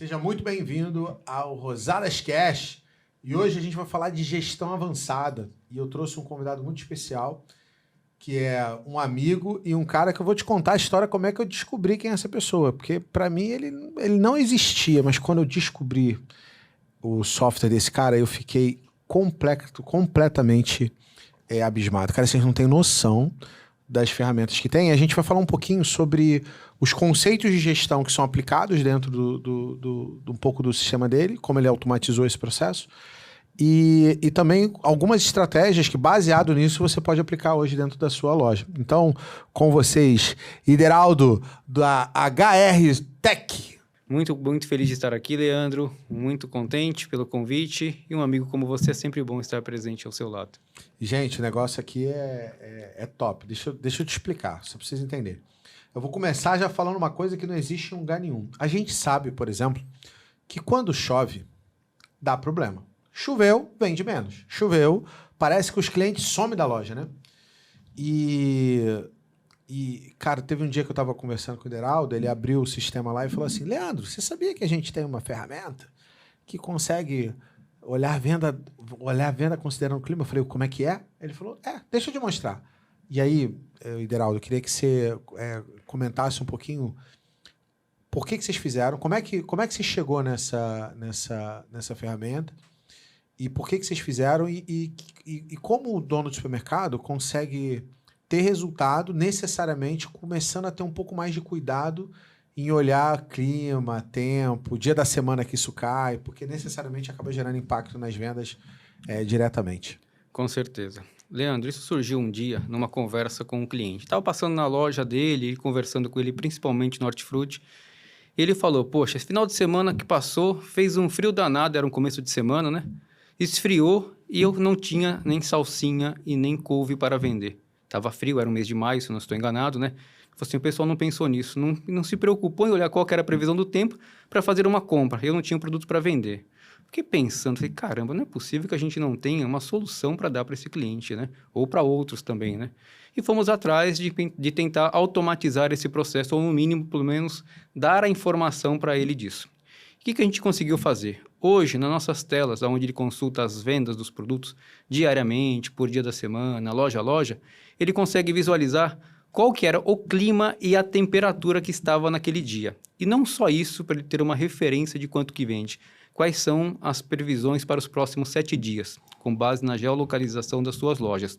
Seja muito bem-vindo ao Rosadas Cash. E hoje a gente vai falar de gestão avançada. E eu trouxe um convidado muito especial, que é um amigo e um cara que eu vou te contar a história, como é que eu descobri quem é essa pessoa. Porque, para mim, ele não existia, mas quando eu descobri o software desse cara, eu fiquei completamente abismado. Cara, vocês não têm noção das ferramentas que tem. A gente vai falar um pouquinho sobre os conceitos de gestão que são aplicados dentro um pouco do sistema dele, como ele automatizou esse processo, e também algumas estratégias que, baseado nisso, você pode aplicar hoje dentro da sua loja. Então, com vocês, Ideraldo, da HR Tech. Muito feliz de estar aqui, Leandro. Muito contente pelo convite. E um amigo como você é sempre bom estar presente ao seu lado. Gente, o negócio aqui é top. Deixa eu te explicar, só para vocês entenderem. Eu vou começar já falando uma coisa que não existe em lugar nenhum. A gente sabe, por exemplo, que quando chove, dá problema. Choveu, vende menos. Choveu, parece que os clientes somem da loja, né? Cara, teve um dia que eu tava conversando com o Ideraldo, ele abriu o sistema lá e falou assim: Leandro, você sabia que a gente tem uma ferramenta que consegue olhar a venda considerando o clima? Eu falei: como é que é? Ele falou: deixa eu te mostrar. E aí, Ideraldo, eu queria que você comentasse um pouquinho por que vocês fizeram, como é que você chegou nessa ferramenta e por que vocês fizeram e como o dono do supermercado consegue ter resultado necessariamente começando a ter um pouco mais de cuidado em olhar clima, tempo, dia da semana que isso cai, porque necessariamente acaba gerando impacto nas vendas diretamente. Com certeza. Leandro, isso surgiu um dia numa conversa com um cliente. Estava passando na loja dele, conversando com ele, principalmente no Hortifruti. Ele falou: poxa, esse final de semana que passou, fez um frio danado, era um começo de semana, né? Esfriou e eu não tinha nem salsinha e nem couve para vender. Estava frio, era um mês de maio, se não estou enganado, né? Assim, o pessoal não pensou nisso, não se preocupou em olhar qual que era a previsão do tempo para fazer uma compra. Eu não tinha um produto para vender. Fiquei pensando, falei, caramba, não é possível que a gente não tenha uma solução para dar para esse cliente, né? Ou para outros também, né? E fomos atrás de tentar automatizar esse processo, ou no mínimo, pelo menos, dar a informação para ele disso. O que a gente conseguiu fazer? Hoje, nas nossas telas, onde ele consulta as vendas dos produtos diariamente, por dia da semana, loja a loja, ele consegue visualizar qual que era o clima e a temperatura que estava naquele dia. E não só isso, para ele ter uma referência de quanto que vende. Quais são as previsões para os próximos 7 dias, com base na geolocalização das suas lojas.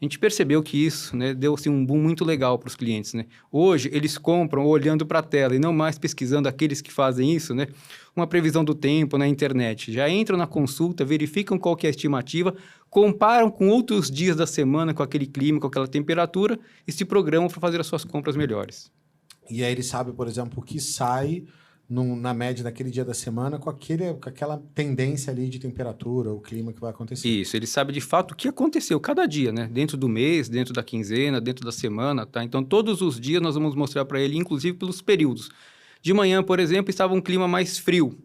A gente percebeu que isso, né, deu assim, um boom muito legal para os clientes, né? Hoje, eles compram olhando para a tela e não mais pesquisando aqueles que fazem isso, né? Uma previsão do tempo na internet. Já entram na consulta, verificam qual que é a estimativa, comparam com outros dias da semana, com aquele clima, com aquela temperatura e se programam para fazer as suas compras melhores. E aí ele sabe, por exemplo, o que sai na média daquele dia da semana com aquela tendência ali de temperatura, o clima que vai acontecer. Isso, ele sabe de fato o que aconteceu cada dia, né? Dentro do mês, dentro da quinzena, dentro da semana, tá? Então, todos os dias nós vamos mostrar para ele, inclusive pelos períodos. De manhã, por exemplo, estava um clima mais frio.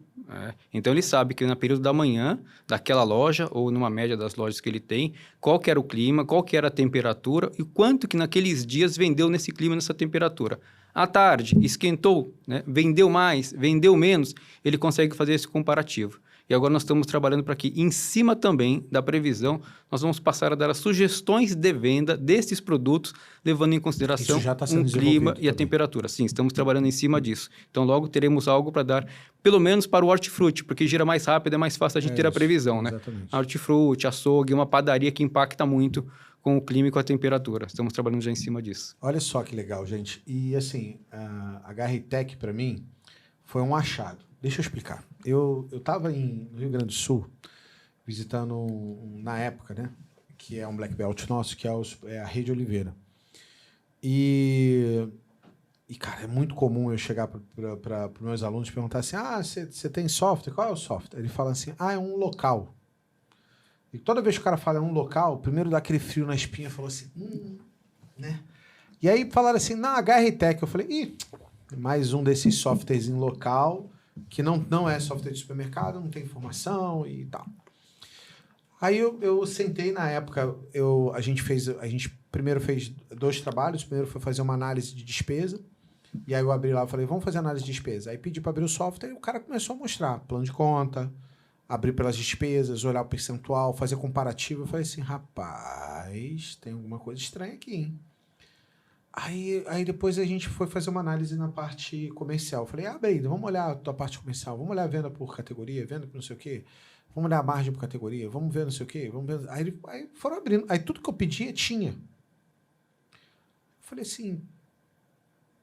Então, ele sabe que no período da manhã, daquela loja, ou numa média das lojas que ele tem, qual que era o clima, qual que era a temperatura e quanto que naqueles dias vendeu nesse clima, nessa temperatura. À tarde, esquentou, né? Vendeu mais, vendeu menos, ele consegue fazer esse comparativo. E agora nós estamos trabalhando para que, em cima também da previsão, nós vamos passar a dar as sugestões de venda desses produtos, levando em consideração o clima e a temperatura. Sim, estamos trabalhando em cima disso. Então, logo teremos algo para dar, pelo menos para o Hortifruti, porque gira mais rápido, é mais fácil a gente ter a previsão, né? Hortifruti, açougue, uma padaria que impacta muito com o clima e com a temperatura. Estamos trabalhando já em cima disso. Olha só que legal, gente. E assim, a HR Tech, para mim, foi um achado. Deixa eu explicar. Eu estava no Rio Grande do Sul, visitando, na época, né, que é um Black Belt nosso, que é a Rede Oliveira. E cara, é muito comum eu chegar para os meus alunos e perguntar assim: você tem software? Qual é o software? Ele fala assim: é um local. E toda vez que o cara fala um local, primeiro dá aquele frio na espinha, falou assim, né? E aí falaram assim, na HR Tech, eu falei, mais um desses softwares em local, que não é software de supermercado, não tem informação e tal. Aí eu sentei na época, a gente primeiro fez 2 trabalhos. O primeiro foi fazer uma análise de despesa E aí eu abri lá e falei, vamos fazer análise de despesa. Aí pedi para abrir o software e o cara começou a mostrar plano de conta, abrir pelas despesas, olhar o percentual, fazer comparativo. Eu falei assim, rapaz, tem alguma coisa estranha aqui, hein? Aí depois a gente foi fazer uma análise na parte comercial. Eu falei, abre aí, vamos olhar a tua parte comercial, vamos olhar a venda por categoria, venda por não sei o quê, vamos olhar a margem por categoria, vamos ver não sei o quê, vamos ver. Aí foram abrindo. Aí tudo que eu pedia tinha. Eu falei assim,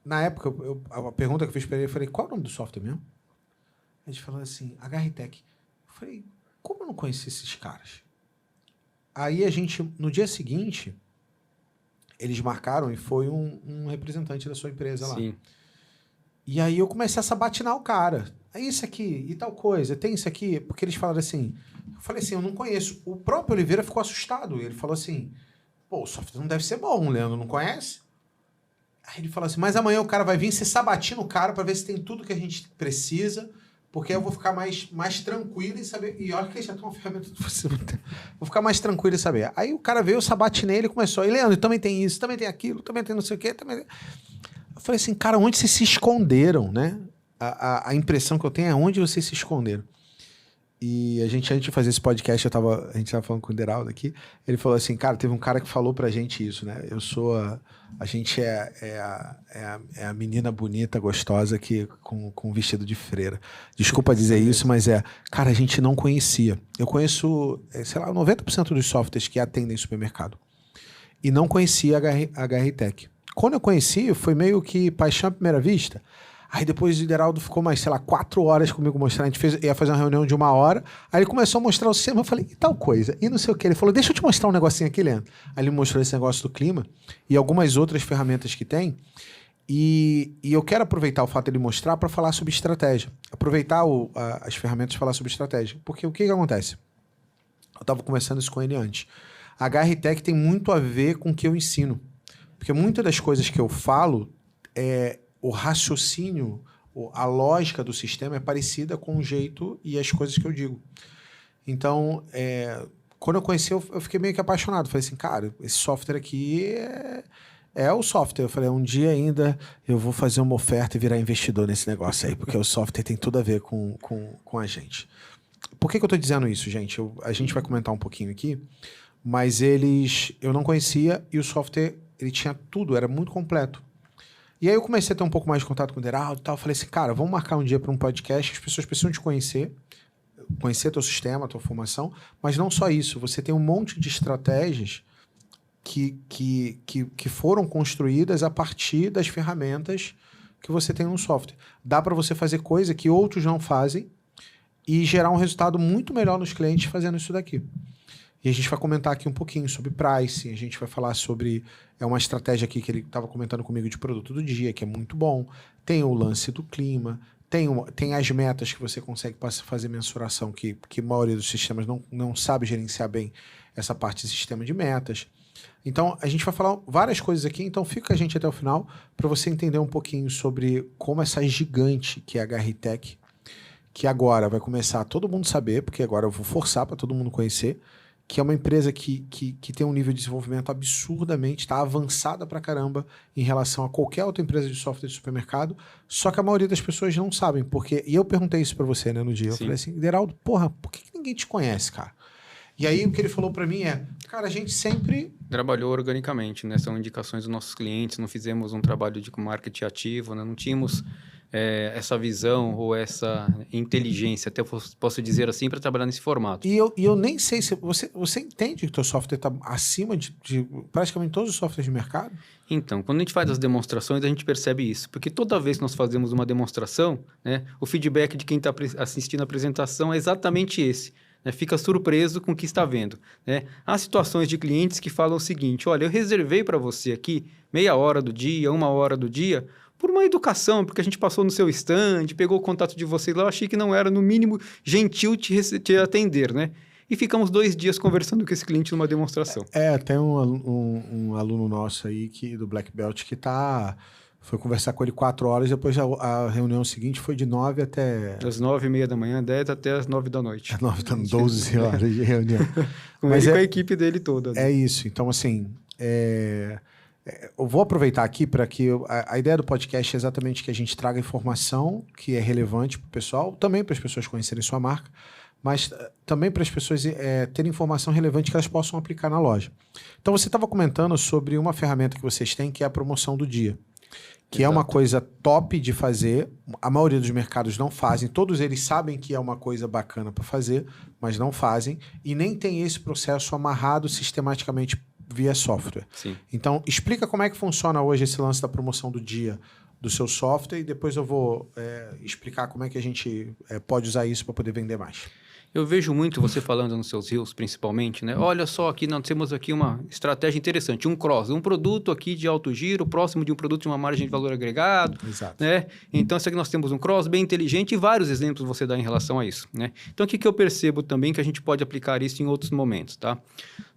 na época, a pergunta que eu fiz para ele, eu falei, qual é o nome do software mesmo? A gente falou assim, HRTech. Eu falei, como eu não conheci esses caras? Aí a gente, no dia seguinte, eles marcaram e foi um representante da sua empresa lá. Sim. E aí eu comecei a sabatinar o cara. É isso aqui e tal coisa, tem isso aqui. Porque eles falaram assim, eu falei assim, eu não conheço. O próprio Oliveira ficou assustado. Ele falou assim, pô, o software não deve ser bom, o Leandro não conhece? Aí ele falou assim, mas amanhã o cara vai vir, você sabatina o cara para ver se tem tudo que a gente precisa, porque eu vou ficar mais tranquilo em saber. E olha que eles já estão uma ferramenta. Vou ficar mais tranquilo em saber. Aí o cara veio, eu sabatinei, ele começou. E Leandro, também tem isso, também tem aquilo, também tem não sei o quê. Também... Eu falei assim, cara, onde vocês se esconderam, né? A impressão que eu tenho é onde vocês se esconderam. E a gente, antes de fazer esse podcast, a gente tava falando com o Deraldo aqui, ele falou assim, cara, teve um cara que falou pra gente isso, né? A gente é a menina bonita, gostosa, que com vestido de freira. Desculpa dizer isso, mas cara, a gente não conhecia. Eu conheço, sei lá, 90% dos softwares que atendem supermercado. E não conhecia a HRTech. Quando eu conheci, foi meio que paixão à primeira vista. Aí depois o Lideraldo ficou mais, sei lá, 4 horas comigo mostrando. A gente ia fazer uma reunião de 1 hora. Aí ele começou a mostrar o sistema. Eu falei, e tal coisa? E não sei o que. Ele falou, deixa eu te mostrar um negocinho aqui, Leandro. Aí ele mostrou esse negócio do clima e algumas outras ferramentas que tem. E eu quero aproveitar o fato de ele mostrar para falar sobre estratégia. Aproveitar as ferramentas e falar sobre estratégia. Porque o que acontece? Eu estava conversando isso com ele antes. A HRTech tem muito a ver com o que eu ensino. Porque muitas das coisas que eu falo o raciocínio, a lógica do sistema é parecida com o jeito e as coisas que eu digo. Então, quando eu conheci, eu fiquei meio que apaixonado. Falei assim, cara, esse software aqui é o software. Eu falei, um dia ainda eu vou fazer uma oferta e virar investidor nesse negócio aí, porque o software tem tudo a ver com a gente. Por que eu estou dizendo isso, gente? A gente vai comentar um pouquinho aqui, mas eu não conhecia e o software, ele tinha tudo, era muito completo. E aí eu comecei a ter um pouco mais de contato com o Deraldo e tal. Eu falei assim, cara, vamos marcar um dia para um podcast. As pessoas precisam te conhecer teu sistema, tua formação. Mas não só isso. Você tem um monte de estratégias que foram construídas a partir das ferramentas que você tem no software. Dá para você fazer coisa que outros não fazem e gerar um resultado muito melhor nos clientes fazendo isso daqui. E a gente vai comentar aqui um pouquinho sobre pricing, a gente vai falar sobre uma estratégia aqui que ele estava comentando comigo de produto do dia, que é muito bom. Tem o lance do clima, tem as metas que você consegue fazer mensuração, que a maioria dos sistemas não sabe gerenciar bem essa parte de sistema de metas. Então, a gente vai falar várias coisas aqui, então fica com a gente até o final para você entender um pouquinho sobre como essa gigante que é a HRTech, que agora vai começar a todo mundo saber, porque agora eu vou forçar para todo mundo conhecer, que é uma empresa que tem um nível de desenvolvimento absurdamente, está avançada pra caramba em relação a qualquer outra empresa de software de supermercado, só que a maioria das pessoas não sabem, porque... E eu perguntei isso pra você, né, no dia. Sim. Eu falei assim, Deraldo, porra, por que ninguém te conhece, cara? E aí o que ele falou pra mim cara, a gente sempre... Trabalhou organicamente, né? São indicações dos nossos clientes, não fizemos um trabalho de marketing ativo, né? Não tínhamos essa visão ou essa inteligência, até posso dizer assim, para trabalhar nesse formato. E eu nem sei se... Você entende que o teu software está acima de praticamente todos os softwares de mercado? Então, quando a gente faz as demonstrações, a gente percebe isso. Porque toda vez que nós fazemos uma demonstração, né, o feedback de quem está assistindo a apresentação é exatamente esse. Fica surpreso com o que está vendo. Né? Há situações de clientes que falam o seguinte, olha, eu reservei para você aqui meia hora do dia, 1 hora do dia, por uma educação, porque a gente passou no seu stand, pegou o contato de vocês lá, eu achei que não era, no mínimo, gentil te atender, né? E ficamos 2 dias conversando com esse cliente numa demonstração. Tem um aluno nosso aí do Black Belt que foi conversar com ele 4 horas, depois a reunião seguinte foi de 9 até... Das 9h30 da manhã, 10 até as 9 da noite. 12 horas de reunião. Com ele e com a equipe dele toda. Né? É isso. Então, assim, Eu vou aproveitar aqui para que a ideia do podcast é exatamente que a gente traga informação que é relevante para o pessoal, também para as pessoas conhecerem sua marca, mas também para as pessoas terem informação relevante que elas possam aplicar na loja. Então, você estava comentando sobre uma ferramenta que vocês têm, que é a promoção do dia, que é uma coisa top de fazer. A maioria dos mercados não fazem, todos eles sabem que é uma coisa bacana para fazer, mas não fazem, e nem tem esse processo amarrado sistematicamente via software. Sim. Então, explica como é que funciona hoje esse lance da promoção do dia do seu software, e depois eu vou explicar como é que a gente pode usar isso para poder vender mais. Eu vejo muito você falando nos seus reels, principalmente, né? Olha só, aqui nós temos aqui uma estratégia interessante, um cross, um produto aqui de alto giro, próximo de um produto de uma margem de valor agregado. Exato. Né? Então, isso aqui nós temos um cross bem inteligente e vários exemplos você dá em relação a isso, né? Então, o que eu percebo também que a gente pode aplicar isso em outros momentos, tá?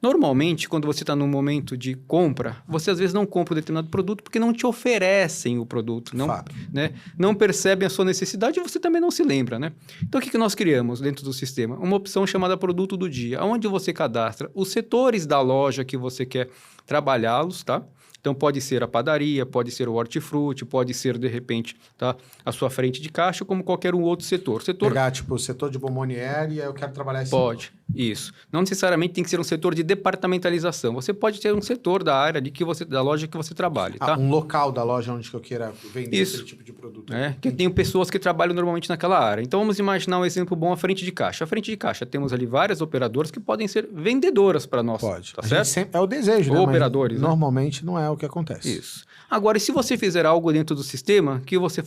Normalmente, quando você está num momento de compra, você às vezes não compra um determinado produto porque não te oferecem o produto, não, né? Não percebem a sua necessidade e você também não se lembra, né? Então, o que nós criamos dentro do sistema? Uma opção chamada Produto do Dia, onde você cadastra os setores da loja que você quer trabalhá-los, tá? Então, pode ser a padaria, pode ser o hortifruti, pode ser, de repente, tá? A sua frente de caixa, como qualquer um outro setor. Pegar, tipo, o setor de bomboniere e aí eu quero trabalhar esse Pode, setor. Isso. Não necessariamente tem que ser um setor de departamentalização. Você pode ter um setor da área ali da loja que você trabalha, tá? Um local da loja onde que eu queira vender esse tipo de produto. Que tem pessoas que trabalham normalmente naquela área. Então, vamos imaginar um exemplo bom, a frente de caixa. A frente de caixa, temos ali várias operadoras que podem ser vendedoras para nós. Pode. Tá certo? É o desejo, né? Ou operadores, mas normalmente não é o que acontece. Isso. Agora, e se você fizer algo dentro do sistema que você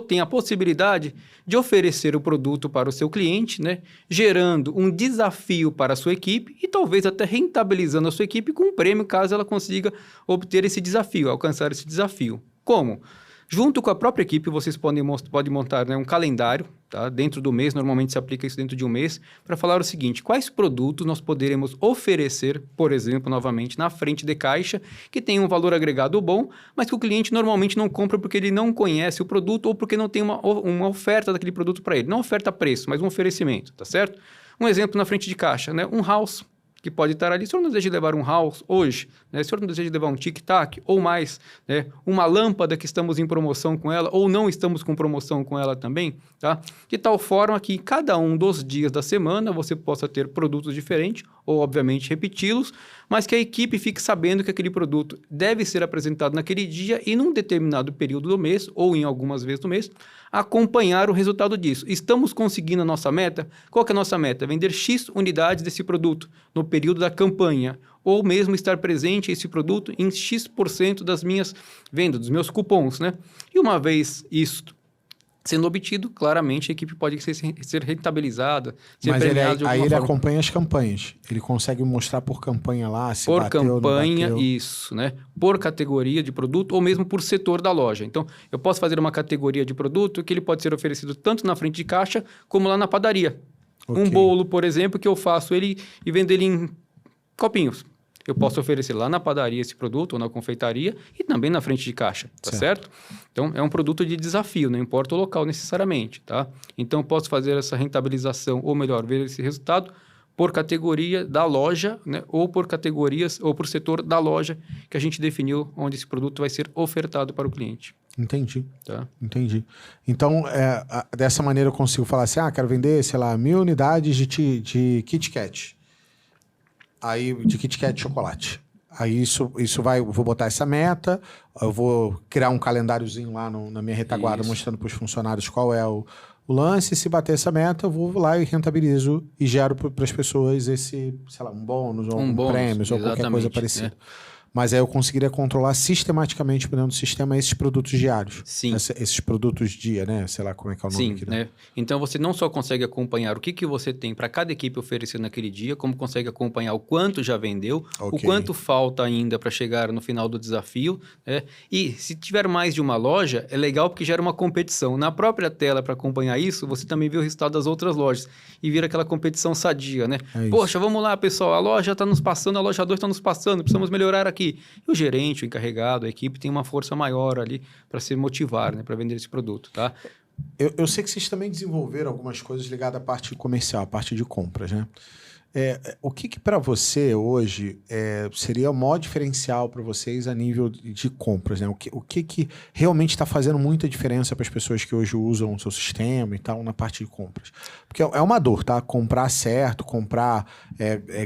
tenha a possibilidade de oferecer o produto para o seu cliente, né? Gerando um desafio para a sua equipe e talvez até rentabilizando a sua equipe com um prêmio caso ela consiga obter esse desafio, alcançar esse desafio. Como? Junto com a própria equipe, vocês podem montar, né, um calendário, tá? Dentro do mês, normalmente se aplica isso dentro de um mês, para falar o seguinte: quais produtos nós poderemos oferecer, por exemplo, novamente, na frente de caixa, que tem um valor agregado bom, mas que o cliente normalmente não compra porque ele não conhece o produto ou porque não tem uma oferta daquele produto para ele. Não oferta preço, mas um oferecimento, tá certo? Um exemplo na frente de caixa, né? Um house, que pode estar ali. Se o senhor não deseja levar um house hoje, né? Se o senhor não deseja levar um tic-tac ou mais, né? Uma lâmpada que estamos em promoção com ela ou não estamos com promoção com ela também, tá? De tal forma que cada um dos dias da semana você possa ter produtos diferentes ou, obviamente, repeti-los, mas que a equipe fique sabendo que aquele produto deve ser apresentado naquele dia e num determinado período do mês ou em algumas vezes do mês, acompanhar o resultado disso. Estamos conseguindo a nossa meta? Qual que é a nossa meta? Vender X unidades desse produto no período da campanha, ou mesmo estar presente esse produto em X% das minhas vendas, dos meus cupons, né? E uma vez isso sendo obtido, claramente a equipe pode ser rentabilizada, ser mas premiada de alguma ele forma. acompanha as campanhas. Ele consegue mostrar por campanha lá, se por bateu, campanha, não bateu. isso, né? Por categoria de produto ou mesmo por setor da loja. Então, eu posso fazer uma categoria de produto que ele pode ser oferecido tanto na frente de caixa como lá na padaria. Okay. Um bolo, por exemplo, que eu faço ele e vendo ele em copinhos. Eu posso oferecer lá na padaria esse produto ou na confeitaria e também na frente de caixa, tá certo? Então, é um produto de desafio, não importa o local necessariamente, tá? Então, eu posso fazer essa rentabilização, ou melhor, ver esse resultado por categoria da loja, né? Ou por categorias, ou por setor da loja que a gente definiu onde esse produto vai ser ofertado para o cliente. Entendi. Tá? Entendi. Então, dessa maneira eu consigo falar assim, quero vender, sei lá, 1000 unidades de Kit Kat. Aí, de Kit Kat de chocolate. Aí isso vai, eu vou botar essa meta, eu vou criar um calendáriozinho lá na minha retaguarda, mostrando para os funcionários qual é o lance. Se bater essa meta, eu vou lá e rentabilizo e gero para as pessoas esse, sei lá, um bônus, ou um prêmio, ou qualquer coisa parecida. Mas aí eu conseguiria controlar sistematicamente dentro do sistema esses produtos diários. Sim. Esses produtos dia, né? Sei lá como é que é o nome Sim, aqui. né? Então, você não só consegue acompanhar o que você tem para cada equipe oferecer naquele dia, como consegue acompanhar o quanto já vendeu, o quanto falta ainda para chegar no final do desafio, né? E se tiver mais de uma loja, é legal porque gera uma competição. Na própria tela, para acompanhar isso, você também vê o resultado das outras lojas e vira aquela competição sadia, né? Poxa, vamos lá, pessoal, a loja está nos passando, a loja 2 está nos passando, precisamos melhorar aqui. E o gerente, o encarregado, a equipe tem uma força maior ali para se motivar, né, para vender esse produto, tá? Eu sei que vocês também desenvolveram algumas coisas ligadas à parte comercial, à parte de compras, né? O que para você hoje seria o maior diferencial para vocês a nível de compras, né? O que realmente está fazendo muita diferença para as pessoas que hoje usam o seu sistema e tal na parte de compras? Porque é uma dor, tá? Comprar certo, comprar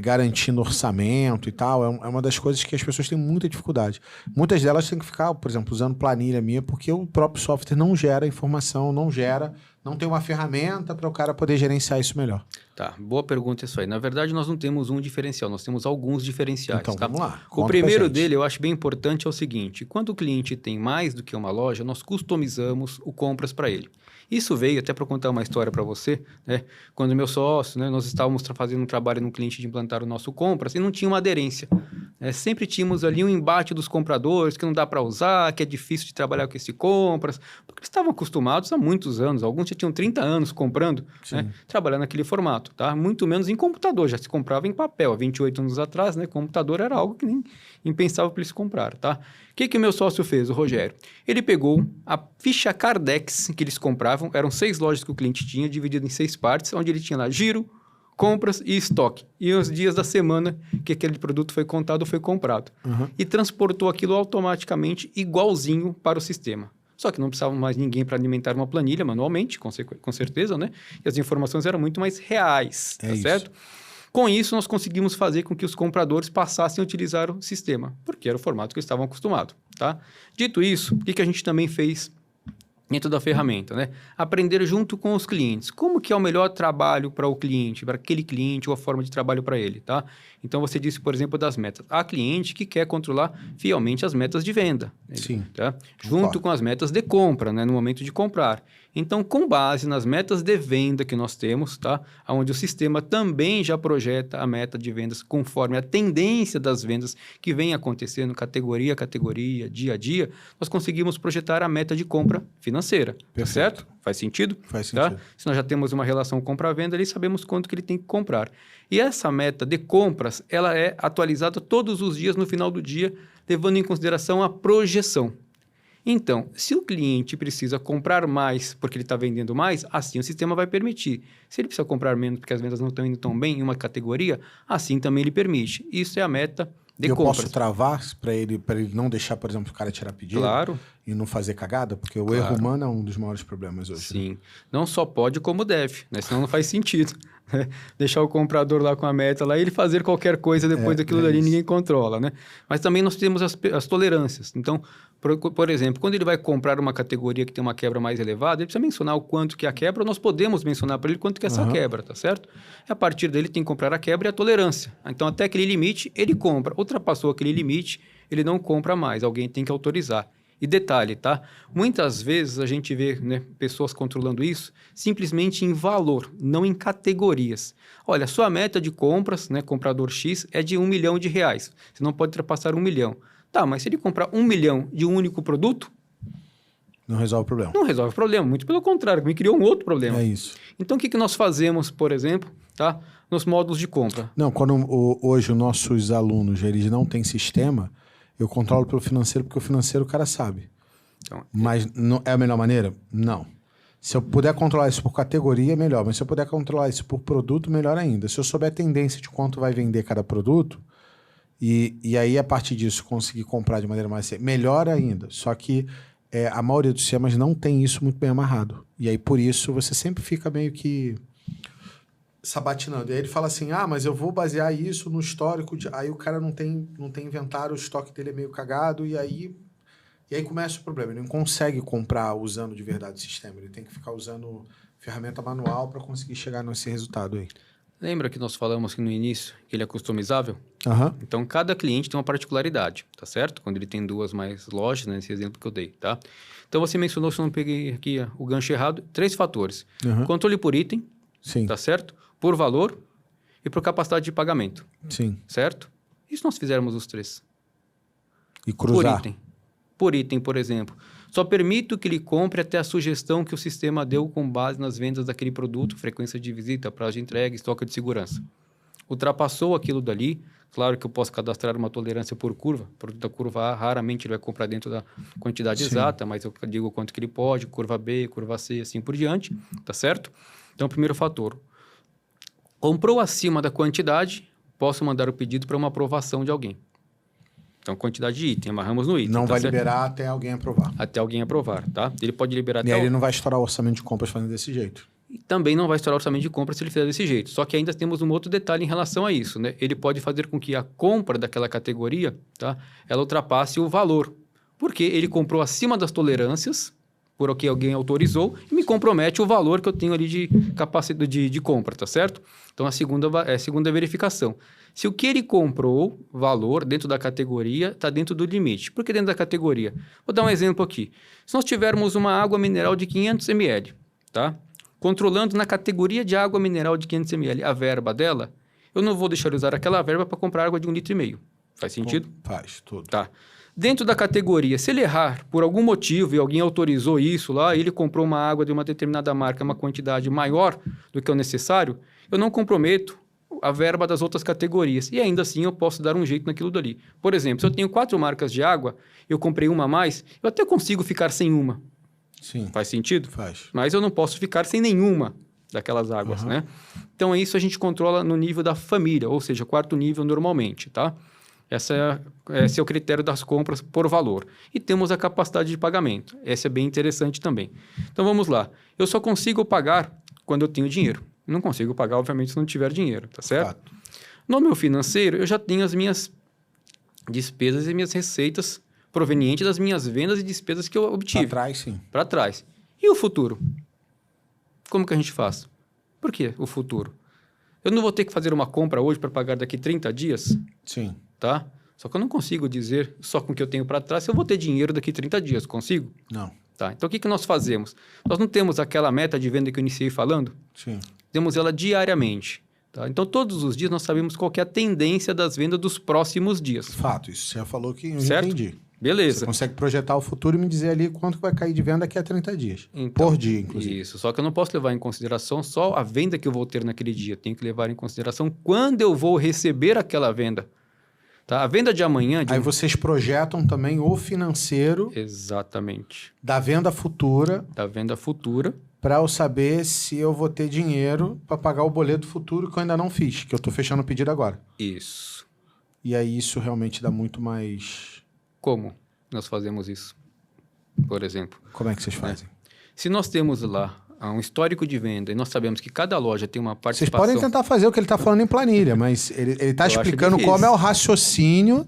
garantindo orçamento e tal, é uma das coisas que as pessoas têm muita dificuldade. Muitas delas têm que ficar, por exemplo, usando planilha minha, porque o próprio software não gera informação, não tem uma ferramenta para o cara poder gerenciar isso melhor. Tá, boa pergunta isso aí. Na verdade, nós não temos um diferencial, nós temos alguns diferenciais. Então, tá? vamos lá. O primeiro dele, eu acho bem importante, é o seguinte: quando o cliente tem mais do que uma loja, nós customizamos o compras para ele. Isso veio, até para contar uma história para você, né? Quando meu sócio, né, nós estávamos fazendo um trabalho num cliente de implantar o nosso compras e não tinha uma aderência. Sempre tínhamos ali um embate dos compradores que não dá para usar, que é difícil de trabalhar com esse compras, porque eles estavam acostumados há muitos anos, alguns já tinham 30 anos comprando, né, trabalhando naquele formato, tá? Muito menos em computador, já se comprava em papel. Há 28 anos atrás, né, computador era algo que nem impensável para eles comprar, tá? O que o meu sócio fez, o Rogério? Ele pegou a ficha Cardex que eles compravam, eram 6 lojas que o cliente tinha, dividido em 6 partes, onde ele tinha lá giro, compras e estoque. E os dias da semana que aquele produto foi contado ou foi comprado. E transportou aquilo automaticamente igualzinho para o sistema. Só que não precisava mais ninguém para alimentar uma planilha manualmente, com certeza, né? E as informações eram muito mais reais, tá certo? Com isso, nós conseguimos fazer com que os compradores passassem a utilizar o sistema, porque era o formato que eles estavam acostumados, tá? Dito isso, o que a gente também fez dentro da ferramenta, né? Aprender junto com os clientes. Como que é o melhor trabalho para o cliente, para aquele cliente, ou a forma de trabalho para ele, tá? Então, você disse, por exemplo, das metas. Há cliente que quer controlar fielmente as metas de venda. Sim. Tá? Junto com as metas de compra, né? No momento de comprar. Então, com base nas metas de venda que nós temos, tá? Onde o sistema também já projeta a meta de vendas conforme a tendência das vendas que vem acontecendo categoria a categoria, dia a dia, nós conseguimos projetar a meta de compra financeira. Tá certo? Faz sentido? Faz sentido. Tá? Se nós já temos uma relação compra-venda ali, sabemos quanto que ele tem que comprar. E essa meta de compras, ela é atualizada todos os dias no final do dia, levando em consideração a projeção. Então, se o cliente precisa comprar mais porque ele está vendendo mais, assim o sistema vai permitir. Se ele precisa comprar menos porque as vendas não estão indo tão bem em uma categoria, assim também ele permite. Isso é a meta de compras. Eu posso travar para ele não deixar, por exemplo, o cara tirar pedido? Claro. E não fazer cagada? Porque o erro humano é um dos maiores problemas hoje. Sim. Né? Não só pode, como deve, né? Senão não faz sentido. Deixar o comprador lá com a meta lá e ele fazer qualquer coisa depois daquilo dali, ninguém controla, né? Mas também nós temos as tolerâncias. Então, por exemplo, quando ele vai comprar uma categoria que tem uma quebra mais elevada, ele precisa mencionar o quanto que é a quebra, nós podemos mencionar para ele quanto que é essa quebra, tá certo? E a partir dele tem que comprar a quebra e a tolerância. Então, até aquele limite, ele compra. Ultrapassou aquele limite, ele não compra mais. Alguém tem que autorizar. E detalhe, tá? Muitas vezes a gente vê, né, pessoas controlando isso simplesmente em valor, não em categorias. Olha, sua meta de compras, né, comprador X, é de R$1 milhão. Você não pode ultrapassar 1 milhão. Tá, mas se ele comprar 1 milhão de um único produto... Não resolve o problema. Não resolve o problema, muito pelo contrário, me criou um outro problema. É isso. Então, o que nós fazemos, por exemplo, tá, nos módulos de compra? Não, quando hoje os nossos alunos eles não têm sistema... Eu controlo pelo financeiro, porque o financeiro o cara sabe. Então, mas não, é a melhor maneira? Não. Se eu puder controlar isso por categoria, é melhor. Mas se eu puder controlar isso por produto, melhor ainda. Se eu souber a tendência de quanto vai vender cada produto, e aí, a partir disso, conseguir comprar de maneira mais... Melhor ainda. Só que a maioria dos sistemas não tem isso muito bem amarrado. E aí, por isso, você sempre fica meio que... sabatinando. E aí ele fala assim, mas eu vou basear isso no histórico. Aí o cara não tem inventário, o estoque dele é meio cagado, e aí começa o problema. Ele não consegue comprar usando de verdade o sistema. Ele tem que ficar usando ferramenta manual para conseguir chegar nesse resultado aí. Lembra que nós falamos aqui no início que ele é customizável? Então, cada cliente tem uma particularidade, tá certo? Quando ele tem 2 mais lojas, né, nesse exemplo que eu dei, tá? Então, você mencionou, se eu não peguei aqui o gancho errado, 3 fatores. Controle por item, sim, tá certo? Por valor e por capacidade de pagamento. Sim. Certo? E se nós fizermos os 3? E cruzar? Por item, por exemplo. Só permito que ele compre até a sugestão que o sistema deu com base nas vendas daquele produto, frequência de visita, prazo de entrega, estoque de segurança. Ultrapassou aquilo dali, claro que eu posso cadastrar uma tolerância por curva. O produto da curva A, raramente ele vai comprar dentro da quantidade exata, mas eu digo quanto que ele pode, curva B, curva C, assim por diante, tá certo? Então, primeiro fator. Comprou acima da quantidade, posso mandar o pedido para uma aprovação de alguém. Então, quantidade de item, amarramos no item. Não tá vai certo? liberar até alguém aprovar. Até alguém aprovar, tá? Ele pode liberar E até... aí ele não vai estourar o orçamento de compras fazendo desse jeito. E também não vai estourar o orçamento de compra se ele fizer desse jeito. Só que ainda temos um outro detalhe em relação a isso, né? Ele pode fazer com que a compra daquela categoria, tá? Ela ultrapasse o valor. Porque ele comprou acima das tolerâncias, por o que alguém autorizou, e me compromete o valor que eu tenho ali de capacidade de compra, tá certo? Então, a segunda verificação. Se o que ele comprou, valor, dentro da categoria, está dentro do limite. Por que dentro da categoria? Vou dar um exemplo aqui. Se nós tivermos uma água mineral de 500 ml, tá? Controlando na categoria de água mineral de 500 ml a verba dela, eu não vou deixar de usar aquela verba para comprar água de 1,5 litro. Faz sentido? Faz, tudo. Tá. Dentro da categoria, se ele errar por algum motivo e alguém autorizou isso lá, ele comprou uma água de uma determinada marca, uma quantidade maior do que o necessário, eu não comprometo a verba das outras categorias. E ainda assim eu posso dar um jeito naquilo dali. Por exemplo, se eu tenho 4 marcas de água, eu comprei uma a mais, eu até consigo ficar sem uma. Sim. Faz sentido? Faz. Mas eu não posso ficar sem nenhuma daquelas águas, né? Então, isso a gente controla no nível da família, ou seja, 4º nível normalmente, tá? Esse é o critério das compras por valor. E temos a capacidade de pagamento. Essa é bem interessante também. Então, vamos lá. Eu só consigo pagar quando eu tenho dinheiro. Não consigo pagar, obviamente, se não tiver dinheiro, tá certo? Fato. No meu financeiro, eu já tenho as minhas despesas e minhas receitas provenientes das minhas vendas e despesas que eu obtive. Para trás, sim. Para trás. E o futuro? Como que a gente faz? Por que o futuro? Eu não vou ter que fazer uma compra hoje para pagar daqui 30 dias, Sim. tá? Só que eu não consigo dizer só com o que eu tenho para trás se eu vou ter dinheiro daqui 30 dias. Consigo? Não. Tá. Então, o que nós fazemos? Nós não temos aquela meta de venda que eu iniciei falando? Sim. Temos ela diariamente. Tá? Então, todos os dias nós sabemos qual que é a tendência das vendas dos próximos dias. Fato. Isso você já falou que eu Certo? entendi. Beleza. Você consegue projetar o futuro e me dizer ali quanto vai cair de venda daqui a 30 dias. Então, Por dia, inclusive. Isso. Só que eu não posso levar em consideração só a venda que eu vou ter naquele dia. Eu tenho que levar em consideração quando eu vou receber aquela venda. Tá? A venda de amanhã... Aí vocês projetam também o financeiro Exatamente. da venda futura Da venda futura. para eu saber se eu vou ter dinheiro para pagar o boleto futuro que eu ainda não fiz, que eu estou fechando o pedido agora. Isso. E aí isso realmente dá muito mais... Como nós fazemos isso? Por exemplo, Como é que vocês fazem? se nós temos lá um histórico de venda e nós sabemos que cada loja tem uma Vocês participação... podem tentar fazer o que ele está falando em planilha, mas ele está Eu acho explicando difícil. como é o raciocínio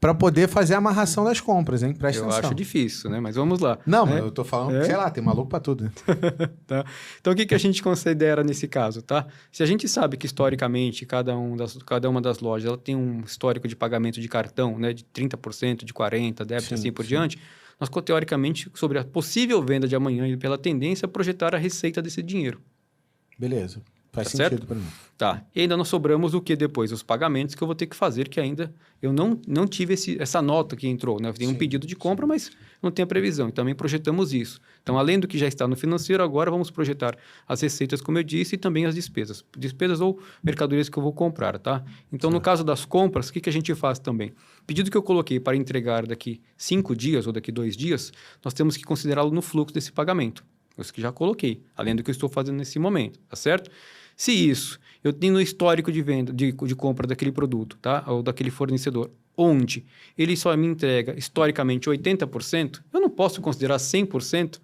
para poder fazer a amarração das compras, hein? Presta Eu atenção. acho difícil, né? Mas vamos lá. Não, né? mas eu tô falando, sei lá, tem maluco para tudo, né? Tá? Então, o que a gente considera nesse caso, tá? Se a gente sabe que, historicamente, cada uma das lojas ela tem um histórico de pagamento de cartão, né? De 30%, de 40%, débito, Sim, assim por sim. diante, nós, teoricamente, sobre a possível venda de amanhã e pela tendência, projetar a receita desse dinheiro. Beleza. Faz Tá sentido certo? para mim. Tá. E ainda nós sobramos o que depois? Os pagamentos que eu vou ter que fazer, que ainda eu não tive essa nota que entrou, né? Eu tenho um Sim, pedido de compra, mas não tenho a previsão. E também projetamos isso. Então, além do que já está no financeiro, agora vamos projetar as receitas, como eu disse, e também as despesas. Despesas ou mercadorias que eu vou comprar, tá? Então, no caso das compras, o que a gente faz também? Pedido que eu coloquei para entregar daqui 5 dias ou daqui 2 dias, nós temos que considerá-lo no fluxo desse pagamento. Os que já coloquei, além do que eu estou fazendo nesse momento, tá certo? Se isso, eu tenho no histórico de venda, de compra daquele produto, tá? Ou daquele fornecedor, onde ele só me entrega, historicamente, 80%, eu não posso considerar 100%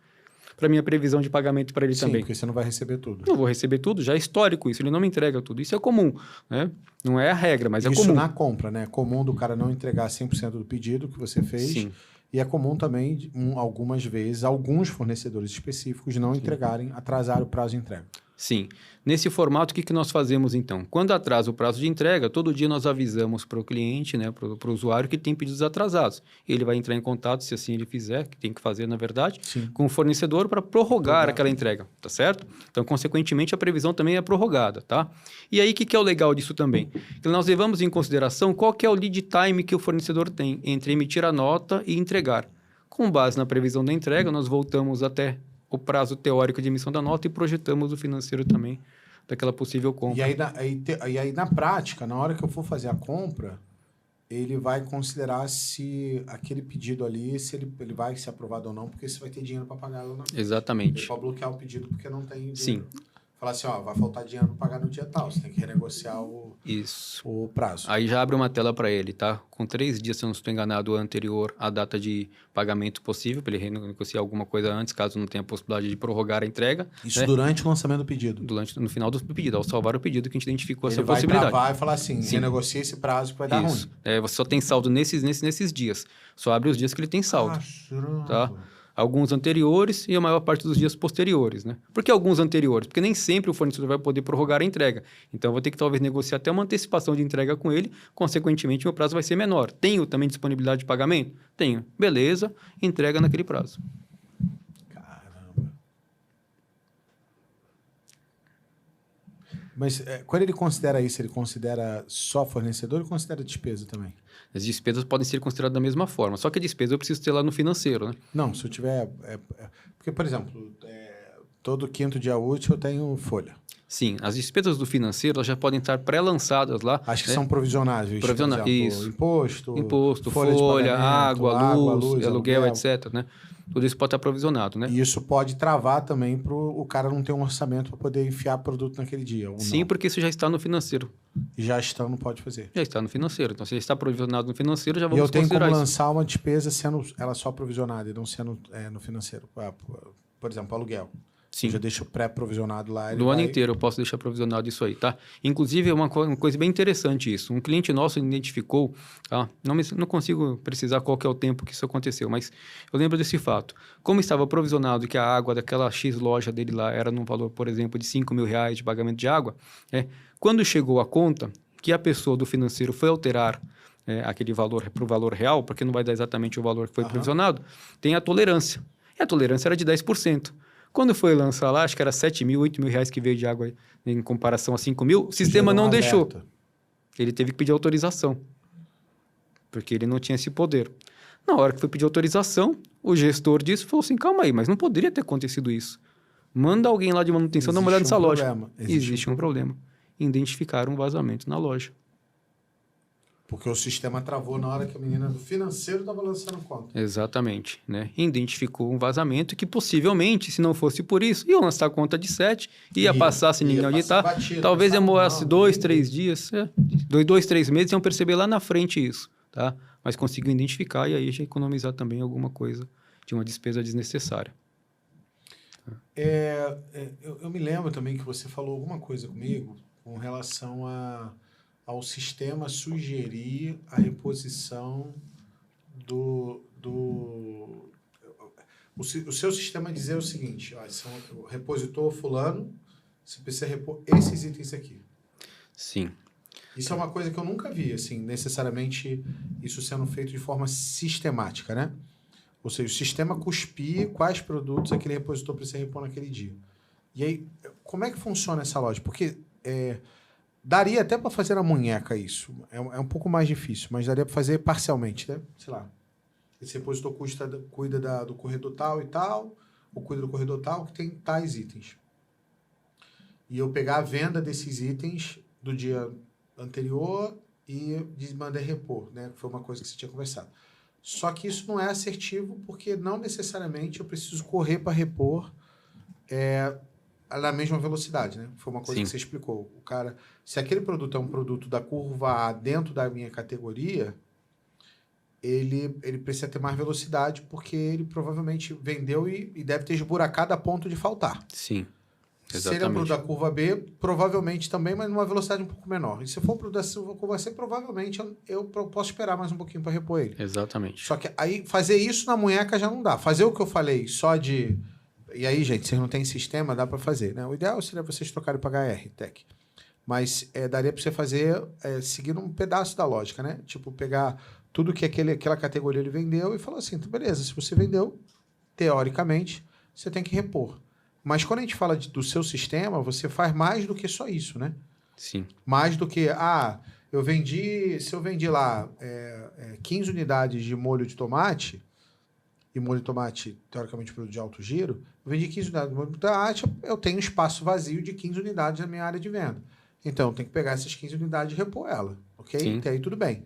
para minha previsão de pagamento para ele Sim, também. porque você não vai receber tudo. Não vou receber tudo, já é histórico isso, ele não me entrega tudo. Isso é comum, né? Não é a regra, mas é Isso comum. na compra, né? É comum do cara não entregar 100% do pedido que você fez. Sim. E é comum também, algumas vezes, alguns fornecedores específicos não entregarem, atrasar o prazo de entrega. Sim. Nesse formato, o que nós fazemos então? Quando atrasa o prazo de entrega, todo dia nós avisamos para o cliente, né, para o usuário que tem pedidos atrasados. Ele vai entrar em contato, se assim ele fizer, que tem que fazer na verdade, Sim. com o fornecedor para prorrogar aquela entrega, tá certo? Então, consequentemente, a previsão também é prorrogada, tá? E aí, o que é o legal disso também? Que nós levamos em consideração qual que é o lead time que o fornecedor tem entre emitir a nota e entregar. Com base na previsão da entrega, nós voltamos até o prazo teórico de emissão da nota e projetamos o financeiro também daquela possível compra. E aí, na prática, na hora que eu for fazer a compra, ele vai considerar se aquele pedido ali, se ele vai ser aprovado ou não, porque você vai ter dinheiro para pagar ou não. Ele Exatamente. pode bloquear o pedido porque não tem dinheiro. Sim. Falar assim, ó, vai faltar dinheiro para pagar no dia tal, você tem que renegociar Isso. o prazo. Aí já abre uma tela para ele, tá? Com 3 dias, se eu não estou enganado, anterior à data de pagamento possível, para ele renegociar alguma coisa antes, caso não tenha possibilidade de prorrogar a entrega. Isso né? durante o lançamento do pedido. No final do pedido, ao salvar o pedido que a gente identificou Ele essa vai possibilidade. travar e falar assim, renegocia esse prazo que vai dar Isso. ruim. Você só tem saldo nesses dias. Só abre os dias que ele tem saldo. Tá? Alguns anteriores e a maior parte dos dias posteriores, né? Por que alguns anteriores? Porque nem sempre o fornecedor vai poder prorrogar a entrega. Então, eu vou ter que talvez negociar até uma antecipação de entrega com ele, consequentemente, meu prazo vai ser menor. Tenho também disponibilidade de pagamento? Tenho. Beleza, entrega naquele prazo. Caramba. Mas quando ele considera isso, ele considera só fornecedor ou considera despesa também? As despesas podem ser consideradas da mesma forma, só que a despesa eu preciso ter lá no financeiro, né? Não, se eu tiver... porque, por exemplo, todo quinto dia útil eu tenho folha. Sim, as despesas do financeiro elas já podem estar pré-lançadas lá. Acho que são provisionáveis. Provisionáveis, isso. Imposto, folha, água, luz, aluguel, aluguel, etc, né? Tudo isso pode estar provisionado, né? E isso pode travar também para o cara não ter um orçamento para poder enfiar produto naquele dia. Sim, porque isso já está no financeiro. E já está, não pode fazer. Já está no financeiro. Então, se já está provisionado no financeiro, já E vamos eu tenho como considerar isso. lançar uma despesa sendo ela só provisionada e não sendo no financeiro. Por exemplo, aluguel. Sim. Eu já deixo pré-provisionado lá. No ano inteiro eu posso deixar provisionado isso aí, tá? Inclusive, é uma coisa bem interessante isso. Um cliente nosso identificou, tá? Não consigo precisar qual que é o tempo que isso aconteceu, mas eu lembro desse fato. Como estava provisionado que a água daquela X loja dele lá era num valor, por exemplo, de R$5.000 de pagamento de água, quando chegou a conta, que a pessoa do financeiro foi alterar aquele valor para o valor real, porque não vai dar exatamente o valor que foi provisionado, tem a tolerância. E a tolerância era de 10%. Quando foi lançar lá, acho que era R$7.000, R$8.000 que veio de água em comparação a 5.000, o sistema não deixou. Ele teve que pedir autorização, porque ele não tinha esse poder. Na hora que foi pedir autorização, o gestor disso falou assim, calma aí, mas não poderia ter acontecido isso. Manda alguém lá de manutenção dar uma olhada nessa loja. Existe um problema. Identificaram um vazamento na loja. Porque o sistema travou na hora que a menina do financeiro estava lançando conta. Exatamente, né? Identificou um vazamento que possivelmente, se não fosse por isso, ia lançar a conta de 7, ia passar sem ninguém auditar. Talvez demorasse 2, 3 dias, 2, 3 meses, iam perceber lá na frente isso, tá? Mas conseguiu identificar e aí já economizar também alguma coisa de uma despesa desnecessária. Eu me lembro também que você falou alguma coisa comigo com relação ao sistema sugerir a reposição o seu sistema dizer o seguinte, o repositor fulano, você precisa repor esses itens aqui. Sim. Isso é uma coisa que eu nunca vi, assim, necessariamente isso sendo feito de forma sistemática, né? Ou seja, o sistema cuspir quais produtos aquele repositor precisa repor naquele dia. E aí, como é que funciona essa lógica? Porque daria até para fazer na munheca isso. É um pouco mais difícil, mas daria para fazer parcialmente, né? Sei lá. Esse repositor cuida do corredor tal e tal, ou cuida do corredor tal que tem tais itens. E eu pegar a venda desses itens do dia anterior e mandar repor, né? Foi uma coisa que você tinha conversado. Só que isso não é assertivo porque não necessariamente eu preciso correr para repor na mesma velocidade, né? Foi uma coisa que você explicou. O cara, se aquele produto é um produto da curva A dentro da minha categoria, ele precisa ter mais velocidade porque ele provavelmente vendeu e deve ter esburacado a ponto de faltar. Sim, exatamente. Se ele é um produto da curva B, provavelmente também, mas numa velocidade um pouco menor. E se for um produto da curva C, provavelmente eu posso esperar mais um pouquinho para repor ele. Exatamente. Só que aí fazer isso na munheca já não dá. Fazer o que eu falei só de... E aí, gente, vocês não têm sistema, dá para fazer, né? O ideal seria vocês trocarem para HR, Tech. Mas daria para você fazer seguindo um pedaço da lógica, né? Tipo, pegar tudo que aquela categoria ele vendeu e falar assim, beleza, se você vendeu, teoricamente, você tem que repor. Mas quando a gente fala do seu sistema, você faz mais do que só isso, né? Sim. Mais do que, se eu vendi lá 15 unidades de molho de tomate, e molho de tomate, teoricamente, produto de alto giro, eu vendi 15 unidades de molho de tomate, eu tenho um espaço vazio de 15 unidades na minha área de venda. Então, eu tenho que pegar essas 15 unidades e repor ela, ok? Sim. Até aí tudo bem.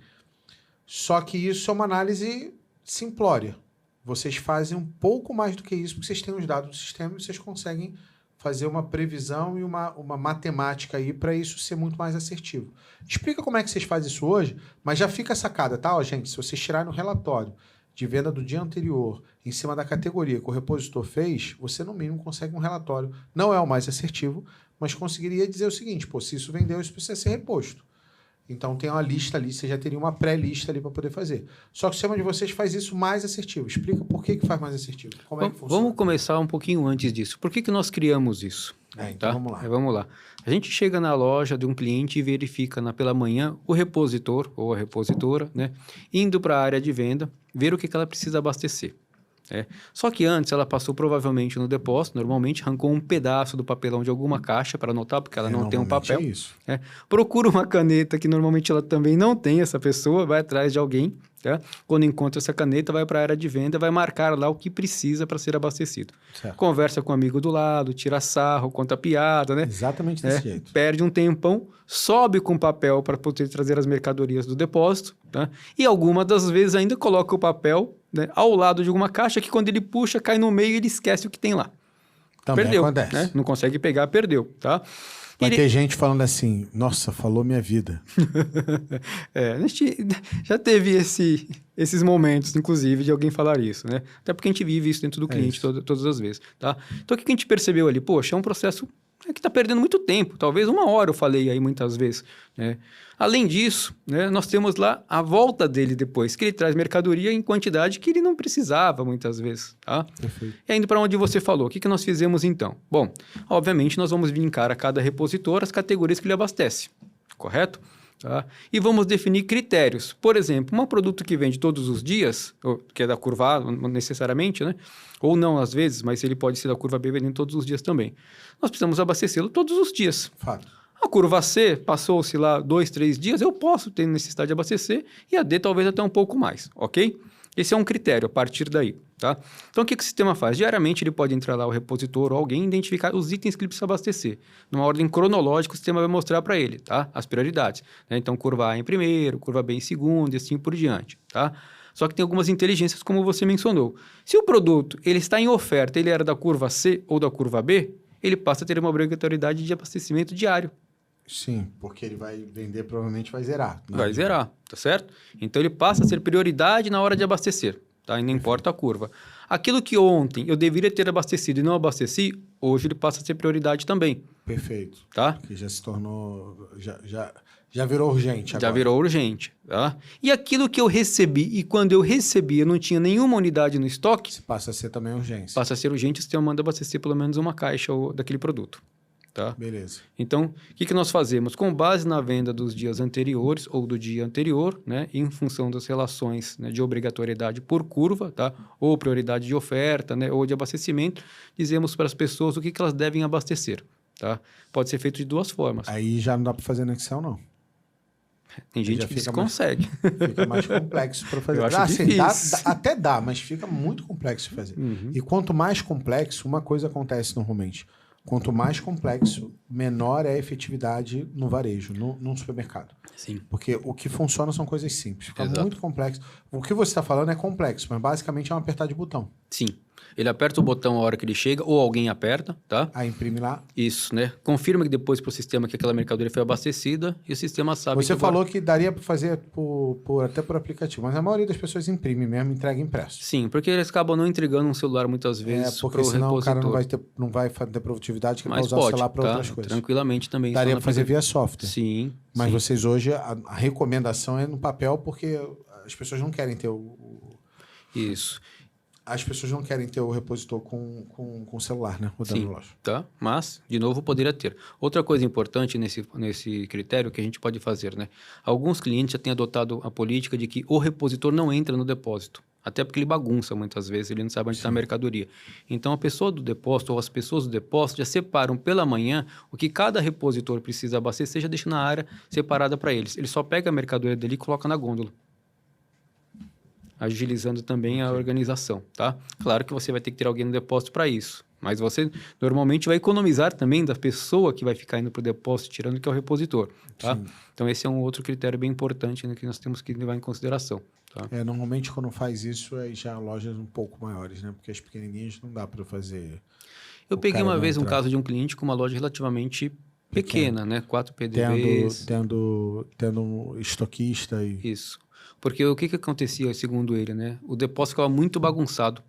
Só que isso é uma análise simplória. Vocês fazem um pouco mais do que isso, porque vocês têm os dados do sistema e vocês conseguem fazer uma previsão e uma matemática aí para isso ser muito mais assertivo. Explica como é que vocês fazem isso hoje, mas já fica a sacada, tá, ó, gente? Se vocês tirarem no relatório de venda do dia anterior, em cima da categoria que o repositor fez, você no mínimo consegue um relatório. Não é o mais assertivo, mas conseguiria dizer o seguinte, pô, se isso vendeu, isso precisa ser reposto. Então tem uma lista ali, você já teria uma pré-lista ali para poder fazer. Só que o sistema de vocês faz isso mais assertivo. Explica por que faz mais assertivo. Como é que funciona? Vamos começar um pouquinho antes disso. Por que nós criamos isso? Então vamos lá. Vamos lá. A gente chega na loja de um cliente e verifica pela manhã o repositor ou a repositora, né, indo para a área de venda, ver o que ela precisa abastecer. Só que antes ela passou provavelmente no depósito, normalmente arrancou um pedaço do papelão de alguma caixa para anotar, porque ela não tem um papel. É isso. Procura uma caneta que normalmente ela também não tem, essa pessoa vai atrás de alguém. Quando encontra essa caneta, vai para a área de venda, vai marcar lá o que precisa para ser abastecido. Certo. Conversa com o amigo do lado, tira sarro, conta piada, né? Exatamente desse jeito. Perde um tempão, sobe com papel para poder trazer as mercadorias do depósito, e algumas das vezes ainda coloca o papel, né, ao lado de alguma caixa que quando ele puxa, cai no meio e ele esquece o que tem lá. Também perdeu, acontece. Né? Não consegue pegar, perdeu, tá? Vai ter gente falando assim, nossa, falou minha vida. A gente já teve esses momentos, inclusive, de alguém falar isso, né? Até porque a gente vive isso dentro do cliente todas as vezes, tá? Então, o que a gente percebeu ali? Poxa, é um processo que está perdendo muito tempo. Talvez 1 hora eu falei aí muitas vezes, né? Além disso, né, nós temos lá a volta dele depois, que ele traz mercadoria em quantidade que ele não precisava muitas vezes, tá? Perfeito. E indo para onde você falou, o que nós fizemos então? Bom, obviamente nós vamos vincar a cada repositor as categorias que ele abastece, correto? Tá? E vamos definir critérios. Por exemplo, um produto que vende todos os dias, que é da curva A necessariamente, né? Ou não às vezes, mas ele pode ser da curva B vendendo todos os dias também. Nós precisamos abastecê-lo todos os dias. Fato. A curva C passou-se lá 2, 3 dias, eu posso ter necessidade de abastecer, e a D talvez até um pouco mais, ok? Esse é um critério a partir daí, tá? Então, o que o sistema faz? Diariamente, ele pode entrar lá, o repositor ou alguém, identificar os itens que ele precisa abastecer. Numa ordem cronológica, o sistema vai mostrar para ele, tá? As prioridades, né? Então, curva A em primeiro, curva B em segundo, e assim por diante, tá? Só que tem algumas inteligências, como você mencionou. Se o produto ele está em oferta, ele era da curva C ou da curva B, ele passa a ter uma obrigatoriedade de abastecimento diário. Sim, porque ele vai vender, provavelmente vai zerar. Né? Vai zerar, tá certo? Então, ele passa a ser prioridade na hora de abastecer, tá? E não importa a curva. Aquilo que ontem eu deveria ter abastecido e não abasteci, hoje ele passa a ser prioridade também. Perfeito. Tá? Porque já se tornou... Já virou urgente agora. Já virou urgente, tá? E aquilo que eu recebi, e quando eu recebi eu não tinha nenhuma unidade no estoque... Se passa a ser também urgência. Passa a ser urgente, o sistema manda abastecer pelo menos uma caixa daquele produto. Tá? Beleza. Então, o que nós fazemos? Com base na venda dos dias anteriores ou do dia anterior, né, em função das relações, né, de obrigatoriedade por curva, tá? Ou prioridade de oferta, né, ou de abastecimento, dizemos para as pessoas o que elas devem abastecer. Tá? Pode ser feito de 2 formas. Aí já não dá para fazer no Excel, não. Tem gente que consegue. Fica mais complexo para fazer. Eu acho difícil. Até dá, mas fica muito complexo de fazer. Uhum. E quanto mais complexo, uma coisa acontece normalmente. Quanto mais complexo, menor é a efetividade no varejo, no supermercado. Sim. Porque o que funciona são coisas simples. Fica Exato. muito complexo. O que você está falando é complexo, mas basicamente é um apertar de botão. Sim. Ele aperta o botão a hora que ele chega, ou alguém aperta, tá? Aí imprime lá. Isso, né? Confirma que depois para o sistema que aquela mercadoria foi abastecida e o sistema sabe Você que falou que daria para fazer até por aplicativo, mas a maioria das pessoas imprime mesmo, entrega impresso. Sim, porque eles acabam não entregando um celular muitas vezes para porque o senão repositor. o cara não vai ter produtividade que ele vai Mas usar pode, o celular para tá? outras coisas. Tranquilamente também. Daria para para fazer via software. Sim. Mas sim. vocês hoje, a recomendação é no papel porque as pessoas não querem ter Isso. As pessoas não querem ter o repositor com celular, né? Rodando Sim, no loja. tá? Mas, de novo, poderia ter. Outra coisa importante nesse critério que a gente pode fazer, né? Alguns clientes já têm adotado a política de que o repositor não entra no depósito. Até porque ele bagunça muitas vezes, ele não sabe onde está a mercadoria. Então, a pessoa do depósito ou as pessoas do depósito já separam pela manhã o que cada repositor precisa abastecer, já deixa na área separada para eles. Ele só pega a mercadoria dele e coloca na gôndola, agilizando também a organização, tá? Claro que você vai ter que ter alguém no depósito para isso, mas você normalmente vai economizar também da pessoa que vai ficar indo para o depósito, tirando que é o repositor, tá? Sim. Então, esse é um outro critério bem importante, né, que nós temos que levar em consideração, tá? Normalmente, quando faz isso, é já lojas um pouco maiores, né? Porque as pequenininhas não dá para fazer Eu peguei cara uma não vez um entrar. caso de um cliente com uma loja relativamente pequena, né? 4 PDVs. Tendo um estoquista e... Isso. Porque o que que acontecia, segundo ele, né? O depósito ficava muito bagunçado.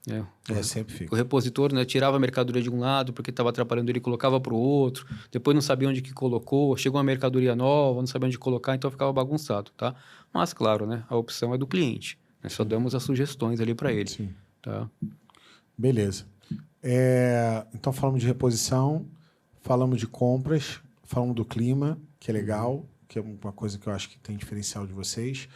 Né? sempre O fica. repositor, né, tirava a mercadoria de um lado porque estava atrapalhando ele, colocava para o outro, depois não sabia onde que colocou, chegou uma mercadoria nova, não sabia onde colocar, então ficava bagunçado, tá? Mas, claro, né, a opção é do cliente. Nós só damos as sugestões ali para ele, Sim. tá? Beleza. Então falamos de reposição, falamos de compras, falamos do clima, que é legal, que é uma coisa que eu acho que tem diferencial de vocês.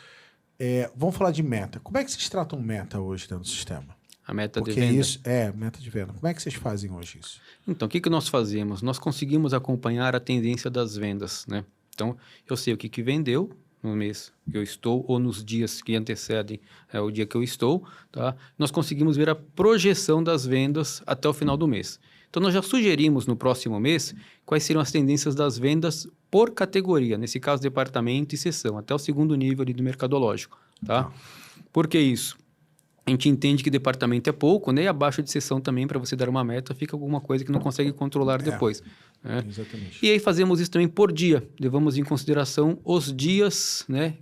Vamos falar de meta. Como é que vocês tratam meta hoje dentro do sistema? A meta de Porque venda. isso meta de venda. Como é que vocês fazem hoje isso? Então, o que que nós fazemos? Nós conseguimos acompanhar a tendência das vendas, né? Então, eu sei o que que vendeu no mês que eu estou ou nos dias que antecedem o dia que eu estou, tá? Nós conseguimos ver a projeção das vendas até o final do mês. Então, nós já sugerimos no próximo mês quais seriam as tendências das vendas por categoria, nesse caso, departamento e seção, até o segundo nível ali do mercadológico, tá? Por que isso? A gente entende que departamento é pouco, né? E abaixo de seção também, para você dar uma meta, fica alguma coisa que não consegue controlar depois. Né? Exatamente. E aí fazemos isso também por dia. Levamos em consideração os dias, né?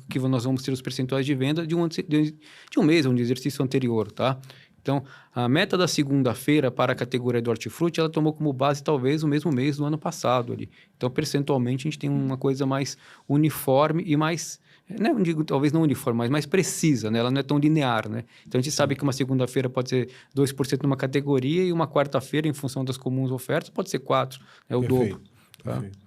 Que nós vamos ter os percentuais de venda de um mês, um exercício anterior, tá? Então, a meta da segunda-feira para a categoria do hortifruti, ela tomou como base talvez o mesmo mês do ano passado ali. Então, percentualmente, a gente tem uma coisa mais uniforme e mais... Né, não digo, talvez não uniforme, mas mais precisa, né? Ela não é tão linear, né? Então, a gente sabe que uma segunda-feira pode ser 2% numa categoria e uma quarta-feira, em função das comuns ofertas, pode ser 4%, é o dobro. Tá? Perfeito.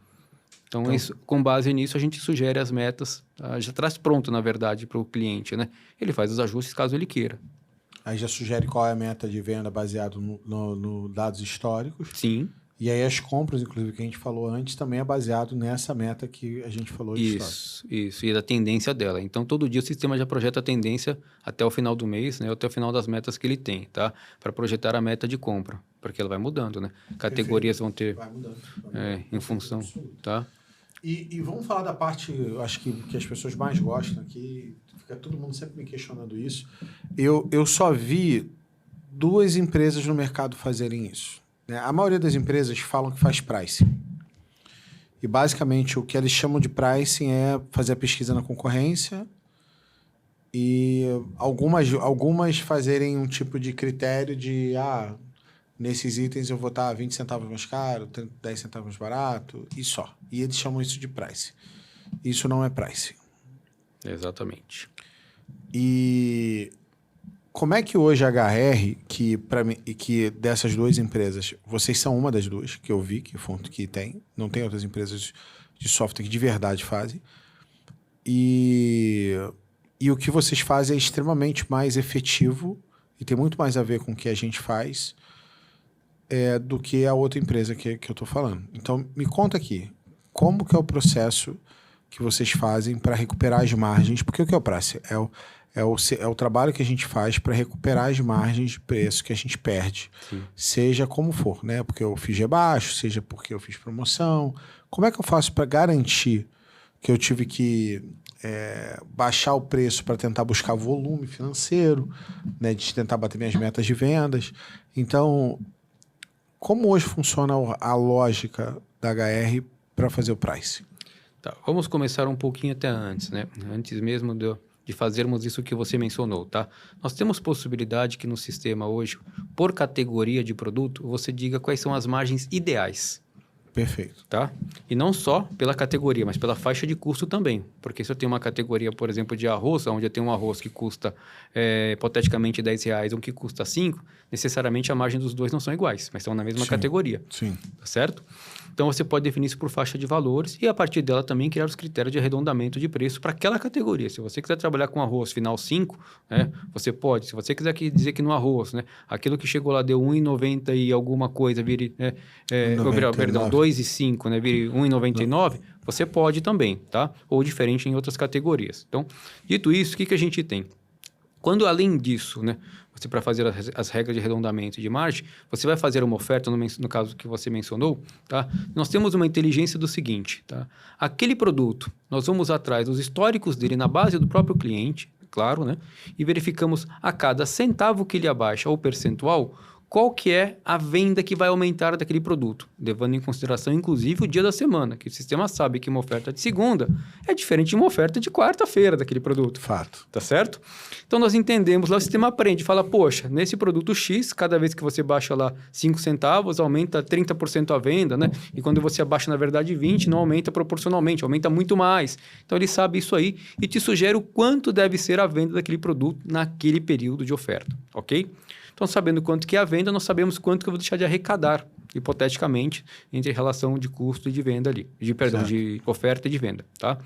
Então, isso, com base nisso, a gente sugere as metas, já traz pronto, na verdade, para o cliente, né? Ele faz os ajustes caso ele queira. Aí já sugere qual é a meta de venda baseado no dados históricos. Sim. E aí as compras, inclusive, que a gente falou antes, também é baseado nessa meta que a gente falou de histórico. Isso, e da tendência dela. Então, todo dia o sistema já projeta a tendência até o final do mês, né? Até o final das metas que ele tem, tá? Para projetar a meta de compra, porque ela vai mudando, né? Categorias vão ter... Vai mudando. em função, tá? E vamos falar da parte, eu acho que as pessoas mais gostam aqui, fica todo mundo sempre me questionando isso. Eu só vi 2 empresas no mercado fazerem isso. Né? A maioria das empresas falam que faz pricing. E basicamente o que eles chamam de pricing é fazer a pesquisa na concorrência e algumas fazerem um tipo de critério de nesses itens eu vou estar 20 centavos mais caro, 10 centavos mais barato e só. E eles chamam isso de pricing. Isso não é pricing. Exatamente. E como é que hoje a HR, que dessas 2 empresas, vocês são uma das 2 que eu vi, que tem, não tem outras empresas de software que de verdade fazem, e o que vocês fazem é extremamente mais efetivo e tem muito mais a ver com o que a gente faz do que a outra empresa que eu estou falando. Então, me conta aqui, como que é o processo que vocês fazem para recuperar as margens? Porque o que é o pricing? É o trabalho que a gente faz para recuperar as margens de preço que a gente perde. Sim. Seja como for, né? Porque eu fiz rebaixo, seja porque eu fiz promoção. Como é que eu faço para garantir que eu tive que baixar o preço para tentar buscar volume financeiro, né? De tentar bater minhas metas de vendas? Então, como hoje funciona a lógica da HR para fazer o price? Tá, vamos começar um pouquinho até antes, né? Antes mesmo de fazermos isso que você mencionou, tá? Nós temos possibilidade que no sistema hoje, por categoria de produto, você diga quais são as margens ideais. Perfeito. Tá? E não só pela categoria, mas pela faixa de custo também. Porque se eu tenho uma categoria, por exemplo, de arroz, onde eu tenho um arroz que custa, hipoteticamente, R$10, um que custa 5, necessariamente a margem dos dois não são iguais, mas estão na mesma categoria. Sim. Tá certo? Então, você pode definir isso por faixa de valores e, a partir dela, também criar os critérios de arredondamento de preço para aquela categoria. Se você quiser trabalhar com arroz final 5, né, você pode. Se você quiser dizer que no arroz, né, aquilo que chegou lá deu 1,90 e alguma coisa, vire... perdão, 2,5, né, vire 1,99, você pode também, tá? Ou diferente em outras categorias. Então, dito isso, o que a gente tem? Quando, além disso, né, você para fazer as regras de arredondamento de margem, você vai fazer uma oferta, no caso que você mencionou, tá? Nós temos uma inteligência do seguinte, tá? Aquele produto, nós vamos atrás dos históricos dele na base do próprio cliente, claro, né? E verificamos a cada centavo que ele abaixa ou percentual, qual que é a venda que vai aumentar daquele produto, levando em consideração, inclusive, o dia da semana, que o sistema sabe que uma oferta de segunda é diferente de uma oferta de quarta-feira daquele produto. Fato. Tá certo? Então, nós entendemos lá, o sistema aprende, fala, poxa, nesse produto X, cada vez que você baixa lá 5 centavos, aumenta 30% a venda, né? E quando você abaixa, na verdade, 20, não aumenta proporcionalmente, aumenta muito mais. Então, ele sabe isso aí e te sugere o quanto deve ser a venda daquele produto naquele período de oferta, ok? Então, sabendo quanto que é a venda, nós sabemos quanto que eu vou deixar de arrecadar, hipoteticamente, entre relação de custo e de venda ali, de oferta e de venda, tá?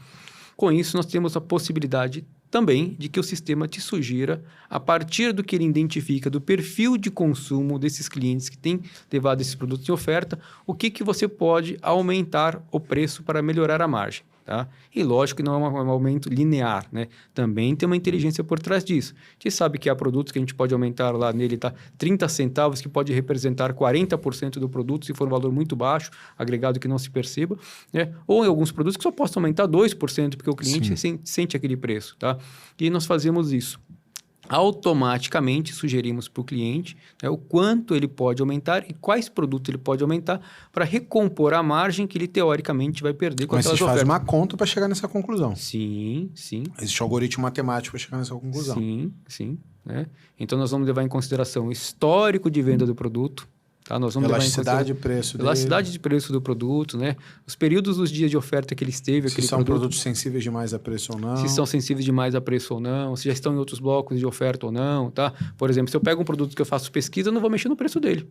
Com isso, nós temos a possibilidade também de que o sistema te sugira, a partir do que ele identifica do perfil de consumo desses clientes que têm levado esses produtos em oferta, o que você pode aumentar o preço para melhorar a margem. Tá? E lógico que não é um aumento linear, né? Também tem uma inteligência por trás disso. A gente sabe que há produtos que a gente pode aumentar lá nele, 30 centavos, que pode representar 40% do produto, se for um valor muito baixo, agregado que não se perceba, né? Ou em alguns produtos que só posso aumentar 2%, porque o cliente sente aquele preço, tá? E nós fazemos isso. Automaticamente sugerimos para o cliente, né, o quanto ele pode aumentar e quais produtos ele pode aumentar para recompor a margem que ele teoricamente vai perder com Mas aquelas vocês ofertas. fazem uma conta para chegar nessa conclusão. Sim, sim. Existe um algoritmo matemático para chegar nessa conclusão. Sim, sim. Né? Então, nós vamos levar em consideração o histórico de venda do produto. Tá? Nós vamos Elasticidade de preço dele. Elasticidade de preço do produto, né? Os períodos dos dias de oferta que ele esteve, se são produtos sensíveis demais a preço ou não. Se são sensíveis demais a preço ou não, se já estão em outros blocos de oferta ou não, tá? Por exemplo, se eu pego um produto que eu faço pesquisa, eu não vou mexer no preço dele.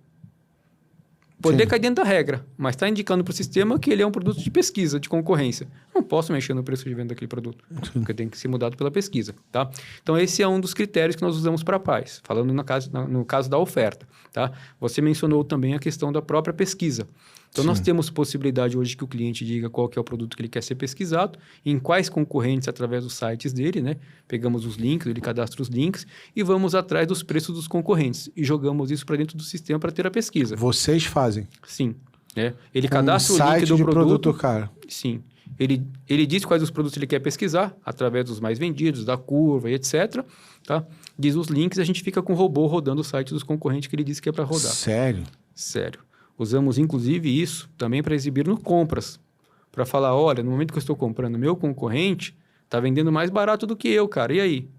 Poder cair dentro da regra, mas está indicando para o sistema que ele é um produto de pesquisa, de concorrência. Não posso mexer no preço de venda daquele produto, porque tem que ser mudado pela pesquisa, tá? Então, esse é um dos critérios que nós usamos para a PAES, falando no caso da oferta, tá? Você mencionou também a questão da própria pesquisa. Então, nós temos possibilidade hoje que o cliente diga qual que é o produto que ele quer ser pesquisado, em quais concorrentes através dos sites dele, né? Pegamos os links, ele cadastra os links e vamos atrás dos preços dos concorrentes e jogamos isso para dentro do sistema para ter a pesquisa. Vocês fazem? Sim. Né? Ele cadastra o link do produto. Cara. Sim. Ele diz quais os produtos ele quer pesquisar, através dos mais vendidos, da curva e etc. Tá? Diz os links e a gente fica com o robô rodando o site dos concorrentes que ele disse que é para rodar. Sério? Sério. Usamos, inclusive, isso também para exibir no compras. Para falar, olha, no momento que eu estou comprando, meu concorrente está vendendo mais barato do que eu, cara. E aí?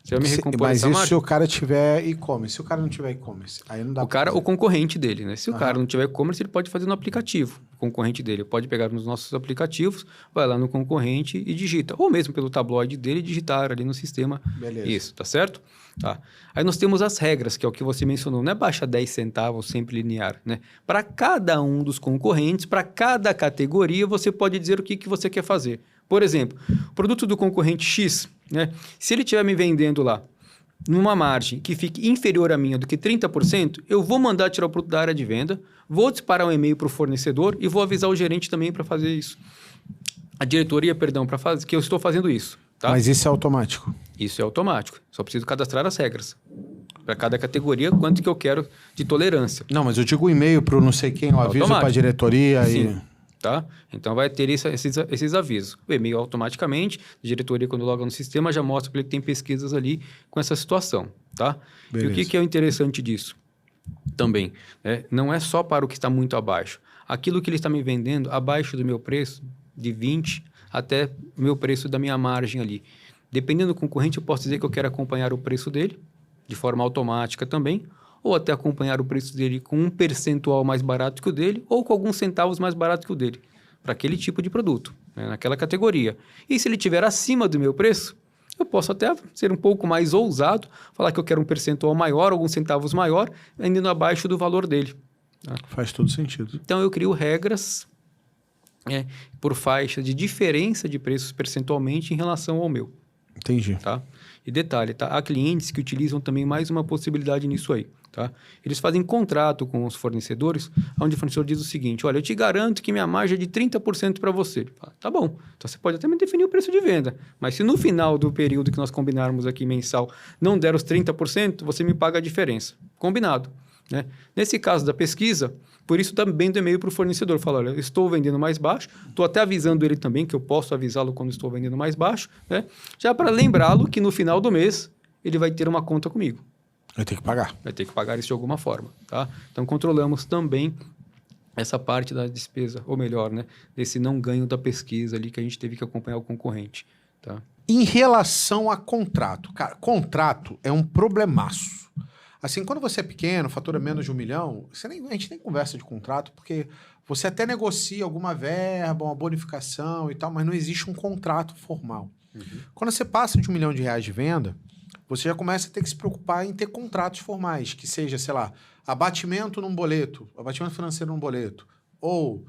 Você vai me recompor essa margem? Mas isso se o cara tiver e-commerce. Se o cara não tiver e-commerce, aí não dá o concorrente dele, né? Se o cara não tiver e-commerce, ele pode fazer no aplicativo. O concorrente dele pode pegar nos nossos aplicativos, vai lá no concorrente e digita. Ou mesmo pelo tabloide dele, digitar ali no sistema. Beleza. Isso, tá certo? Tá. Aí nós temos as regras, que é o que você mencionou. Não é baixa 10 centavos sempre linear, né? Para cada um dos concorrentes, para cada categoria, você pode dizer o que você quer fazer. Por exemplo, o produto do concorrente X, né? Se ele estiver me vendendo lá numa margem que fique inferior à minha do que 30%, eu vou mandar tirar o produto da área de venda, vou disparar um e-mail para o fornecedor e vou avisar o gerente também para fazer isso. A diretoria, perdão, para fazer que eu estou fazendo isso. Tá? Mas isso é automático? Isso é automático. Só preciso cadastrar as regras. Para cada categoria, quanto que eu quero de tolerância. Não, mas eu digo o e-mail para o não sei quem, eu aviso para a diretoria. Sim. Tá? Então, vai ter esses avisos. O e-mail automaticamente, a diretoria, quando loga no sistema, já mostra para ele que tem pesquisas ali com essa situação. Tá? E o que é o interessante disso? Também, né? Não é só para o que está muito abaixo. Aquilo que ele está me vendendo abaixo do meu preço, de 20 até o meu preço da minha margem ali. Dependendo do concorrente, eu posso dizer que eu quero acompanhar o preço dele, de forma automática também, ou até acompanhar o preço dele com um percentual mais barato que o dele, ou com alguns centavos mais barato que o dele, para aquele tipo de produto, né, naquela categoria. E se ele estiver acima do meu preço, eu posso até ser um pouco mais ousado, falar que eu quero um percentual maior, alguns centavos maior, indo abaixo do valor dele. Tá? Faz todo sentido. Então, eu crio regras por faixa de diferença de preços percentualmente em relação ao meu. Entendi. Tá? E detalhe, tá? Há clientes que utilizam também mais uma possibilidade nisso aí. Tá? Eles fazem contrato com os fornecedores, onde o fornecedor diz o seguinte, olha, eu te garanto que minha margem é de 30% para você. Ele fala, tá bom, então você pode até me definir o preço de venda, mas se no final do período que nós combinarmos aqui mensal não der os 30%, você me paga a diferença. Combinado. Né? Nesse caso da pesquisa, por isso também do e-mail para o fornecedor, fala, olha, eu estou vendendo mais baixo, estou até avisando ele também, que eu posso avisá-lo quando estou vendendo mais baixo, né? Já para lembrá-lo que no final do mês ele vai ter uma conta comigo. Vai ter que pagar. Vai ter que pagar isso de alguma forma, tá? Então, controlamos também essa parte da despesa, ou melhor, né, desse não ganho da pesquisa ali que a gente teve que acompanhar o concorrente, tá? Em relação a contrato, cara, contrato é um problemaço. Assim, quando você é pequeno, fatura menos de 1 milhão, a gente nem conversa de contrato, porque você até negocia alguma verba, uma bonificação e tal, mas não existe um contrato formal. Quando você passa de R$ 1 milhão de venda, você já começa a ter que se preocupar em ter contratos formais, que seja, sei lá, abatimento num boleto, abatimento financeiro num boleto, ou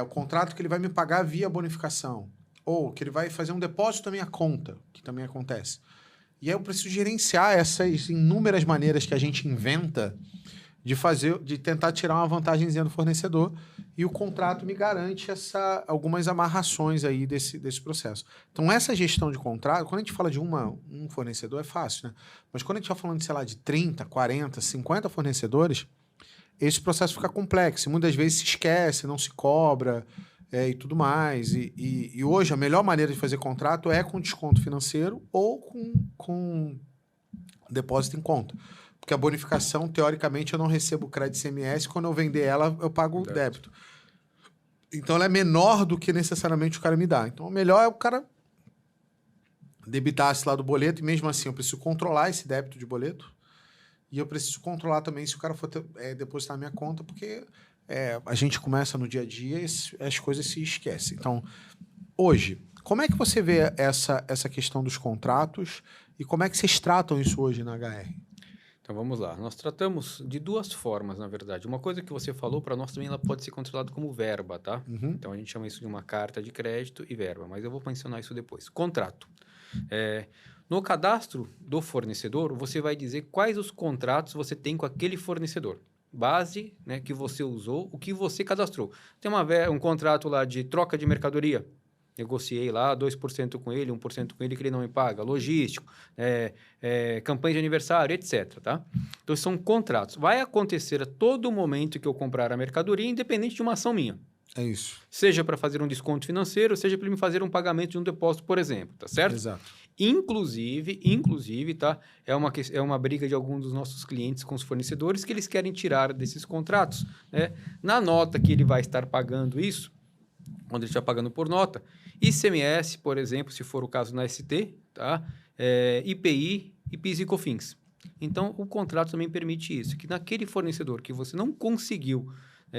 o contrato que ele vai me pagar via bonificação, ou que ele vai fazer um depósito na minha conta, que também acontece. E aí eu preciso gerenciar essas inúmeras maneiras que a gente inventa de tentar tirar uma vantagemzinha do fornecedor, e o contrato me garante algumas amarrações aí desse processo. Então, essa gestão de contrato, quando a gente fala de um fornecedor, é fácil, né? Mas quando a gente está falando, sei lá, de 30, 40, 50 fornecedores, esse processo fica complexo. Muitas vezes se esquece, não se cobra e tudo mais. E hoje, a melhor maneira de fazer contrato é com desconto financeiro ou com depósito em conta. Porque a bonificação, teoricamente, eu não recebo crédito ICMS, quando eu vender ela, eu pago o débito. Então, ela é menor do que necessariamente o cara me dá. Então, o melhor é o cara debitar esse lado do boleto, e mesmo assim eu preciso controlar esse débito de boleto, e eu preciso controlar também se o cara for depositar na minha conta, porque a gente começa no dia a dia e as coisas se esquecem. Então, hoje, como é que você vê essa questão dos contratos e como é que vocês tratam isso hoje na HR? Então, vamos lá. Nós tratamos de duas formas, na verdade. Uma coisa que você falou, para nós também, ela pode ser controlada como verba, tá? Uhum. Então, a gente chama isso de uma carta de crédito e verba, mas eu vou mencionar isso depois. Contrato. No cadastro do fornecedor, você vai dizer quais os contratos você tem com aquele fornecedor. Base, né, que você usou, o que você cadastrou. Tem um contrato lá de troca de mercadoria. Negociei lá 2% com ele, 1% com ele que ele não me paga. Logístico, campanha de aniversário, etc. Tá? Então, são contratos. Vai acontecer a todo momento que eu comprar a mercadoria, independente de uma ação minha. É isso. Seja para fazer um desconto financeiro, seja para ele me fazer um pagamento de um depósito, por exemplo. Tá certo? Exato. Inclusive, tá? É uma briga de alguns dos nossos clientes com os fornecedores que eles querem tirar desses contratos. Né? Na nota que ele vai estar pagando isso, quando ele estiver pagando por nota, ICMS, por exemplo, se for o caso na ST, tá? IPI e PIS e COFINS. Então, o contrato também permite isso, que naquele fornecedor que você não conseguiu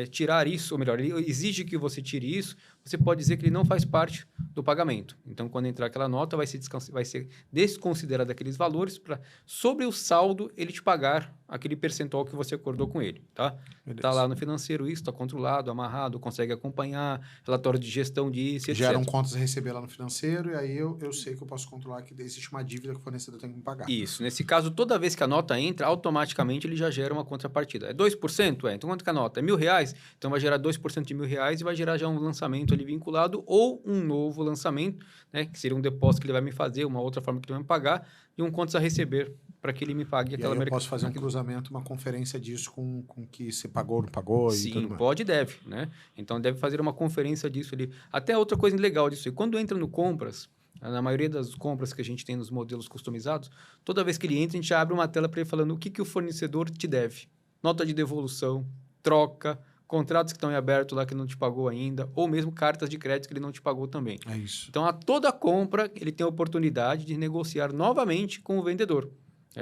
tirar isso, ou melhor, ele exige que você tire isso, você pode dizer que ele não faz parte do pagamento. Então, quando entrar aquela nota, vai ser desconsiderado aqueles valores para, sobre o saldo, ele te pagar aquele percentual que você acordou com ele, tá? Está lá no financeiro isso, está controlado, amarrado, consegue acompanhar, relatório de gestão disso, etc. Geram contas a receber lá no financeiro, e aí eu sei que eu posso controlar que existe uma dívida que o fornecedor tem que me pagar. Isso. Nesse caso, toda vez que a nota entra, automaticamente ele já gera uma contrapartida. É 2%? Então, quanto que a nota? É R$1.000? Então, vai gerar 2% de R$1.000 e vai gerar já um lançamento ali vinculado ou um novo lançamento, né, que seria um depósito que ele vai me fazer, uma outra forma que ele vai me pagar, e um contas a receber para que ele me pague aquela mercadoria. Eu posso fazer um cruzamento, uma conferência disso com que se pagou ou não pagou. Sim, e tudo mais. Pode e deve, né? Então, deve fazer uma conferência disso ali. Até outra coisa legal disso aí, quando entra no compras, na maioria das compras que a gente tem nos modelos customizados, toda vez que ele entra, a gente abre uma tela para ele falando o que o fornecedor te deve. Nota de devolução, troca, contratos que estão em aberto lá que não te pagou ainda, ou mesmo cartas de crédito que ele não te pagou também. É isso. Então, a toda compra, ele tem a oportunidade de negociar novamente com o vendedor.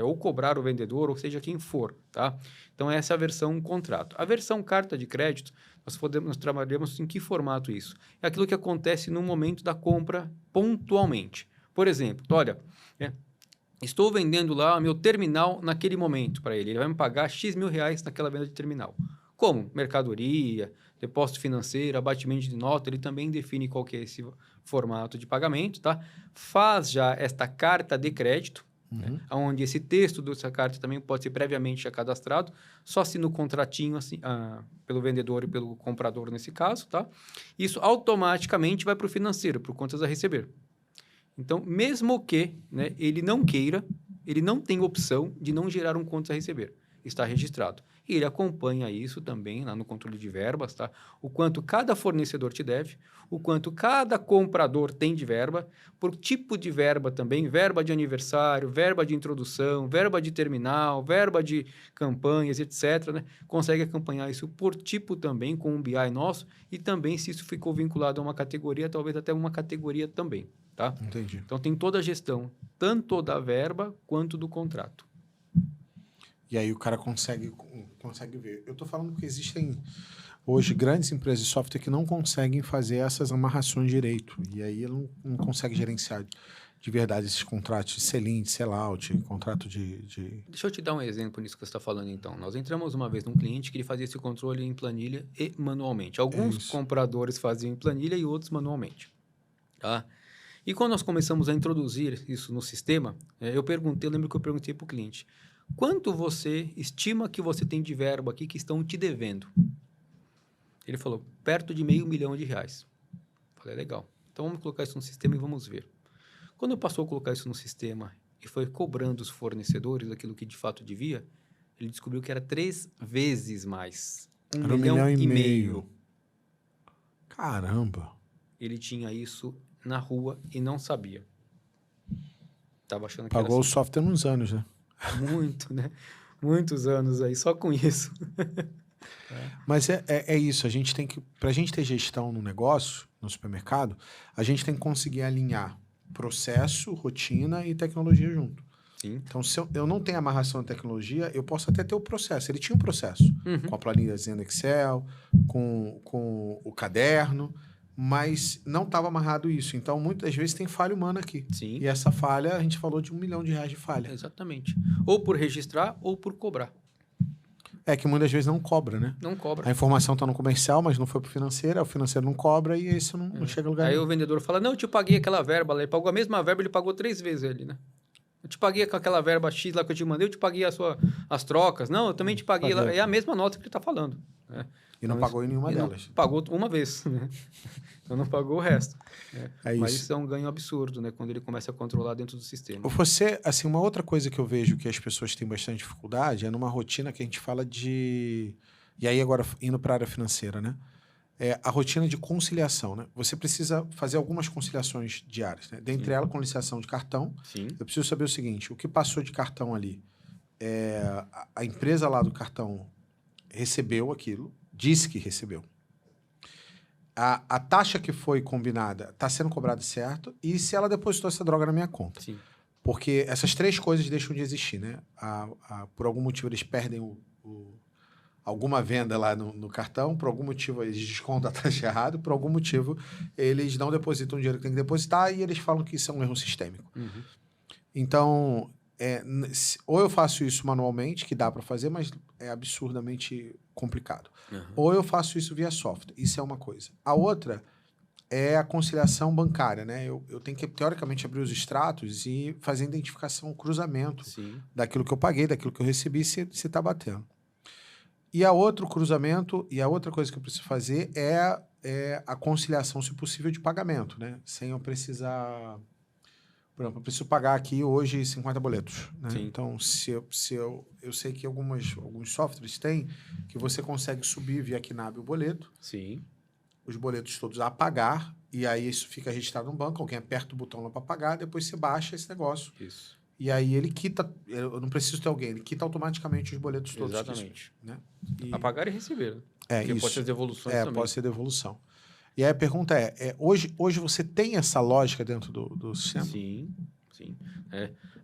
Ou cobrar o vendedor, ou seja, quem for, tá? Então, essa é a versão contrato. A versão carta de crédito, nós trabalhamos em que formato isso? É aquilo que acontece no momento da compra pontualmente. Por exemplo, olha, estou vendendo lá meu terminal naquele momento para ele. Ele vai me pagar X mil reais naquela venda de terminal. Como? Mercadoria, depósito financeiro, abatimento de nota, ele também define qual que é esse formato de pagamento, tá? Faz já esta carta de crédito, né, onde esse texto dessa carta também pode ser previamente já cadastrado, só assina o contratinho assim, pelo vendedor e pelo comprador nesse caso, tá? Isso automaticamente vai para o financeiro, para contas a receber. Então, mesmo que, né, ele não queira, ele não tem opção de não gerar um contas a receber. Está registrado. E ele acompanha isso também lá no controle de verbas, tá? O quanto cada fornecedor te deve, o quanto cada comprador tem de verba, por tipo de verba também, verba de aniversário, verba de introdução, verba de terminal, verba de campanhas, etc., né? Consegue acompanhar isso por tipo também, com um BI nosso, e também se isso ficou vinculado a uma categoria, talvez até uma categoria também, tá? Entendi. Então, tem toda a gestão, tanto da verba quanto do contrato. E aí o cara consegue ver. Eu estou falando que existem hoje grandes empresas de software que não conseguem fazer essas amarrações direito. E aí ele não consegue gerenciar de verdade esses contratos de sell-in, de sell-out, contrato de... Deixa eu te dar um exemplo nisso que você está falando, então. Nós entramos uma vez num cliente que ele fazia esse controle em planilha e manualmente. Alguns compradores faziam em planilha e outros manualmente. Tá? E quando nós começamos a introduzir isso no sistema, eu lembro que eu perguntei para o cliente, quanto você estima que você tem de verba aqui que estão te devendo? Ele falou, perto de R$500 mil. Falei, legal. Então, vamos colocar isso no sistema e vamos ver. Quando passou a colocar isso no sistema e foi cobrando os fornecedores aquilo que de fato devia, ele descobriu que era 3 vezes mais. Era R$1,5 milhão. Caramba! Ele tinha isso na rua e não sabia. Tava achando que Pagou era o software uns anos, né? muito, né? Muitos anos aí, só com isso. Mas é isso, a gente tem que, para a gente ter gestão no negócio, no supermercado, a gente tem que conseguir alinhar processo, rotina e tecnologia junto. Sim. Então, se eu não tenho amarração de tecnologia, eu posso até ter o processo. Ele tinha um processo, com a planilhazinha do Excel, com o caderno, mas não estava amarrado isso. Então, muitas vezes tem falha humana aqui. Sim. E essa falha, a gente falou de R$1 milhão de falha. Exatamente. Ou por registrar ou por cobrar. É que muitas vezes não cobra, né? Não cobra. A informação está no comercial, mas não foi para o financeiro, o financeiro não cobra e isso não chega a lugar Aí nenhum. o vendedor fala, não, eu te paguei aquela verba lá. Ele pagou a mesma verba, ele pagou 3 vezes ele, né? Eu te paguei com aquela verba X lá que eu te mandei, eu te paguei as trocas. Não, eu também te paguei lá. É a mesma nota que ele está falando. Né? E não pagou em nenhuma delas. Pagou uma vez, né? Então não pagou o resto. Mas isso. isso é um ganho absurdo, né? Quando ele começa a controlar dentro do sistema. Você, assim, uma outra coisa que eu vejo que as pessoas têm bastante dificuldade é numa rotina que a gente fala de... E aí agora indo para a área financeira, né? É a rotina de conciliação, né? Você precisa fazer algumas conciliações diárias, né? Dentre elas, conciliação de cartão. Sim. Eu preciso saber o seguinte, o que passou de cartão ali, a empresa lá do cartão recebeu aquilo, disse que recebeu. A taxa que foi combinada está sendo cobrada certo e se ela depositou essa droga na minha conta. Sim. Porque essas 3 coisas deixam de existir, né? Por algum motivo eles perdem alguma venda lá no cartão, por algum motivo eles descontam a taxa errada, por algum motivo eles não depositam o dinheiro que tem que depositar e eles falam que isso é um erro sistêmico. Então, ou eu faço isso manualmente, que dá para fazer, mas é absurdamente complicado. Ou eu faço isso via software. Isso é uma coisa. A outra é a conciliação bancária, né? Eu tenho que, teoricamente, abrir os extratos e fazer identificação, cruzamento daquilo que eu paguei, daquilo que eu recebi, se está batendo. E a outro cruzamento, e a outra coisa que eu preciso fazer é a conciliação, se possível, de pagamento, né? Sem eu precisar... Por exemplo, eu preciso pagar aqui hoje 50 boletos. Né? Então, eu sei que alguns softwares têm que você consegue subir via KNAB o boleto. Sim. Os boletos todos a pagar, e aí isso fica registrado no banco, alguém aperta o botão lá para pagar, depois você baixa esse negócio. Isso. E aí ele quita, eu não preciso ter alguém, ele quita automaticamente os boletos todos. Exatamente. Né? A pagar e receber. Porque isso. Pode ser devoluções também. Pode ser devolução. E aí a pergunta hoje você tem essa lógica dentro do sistema? Sim.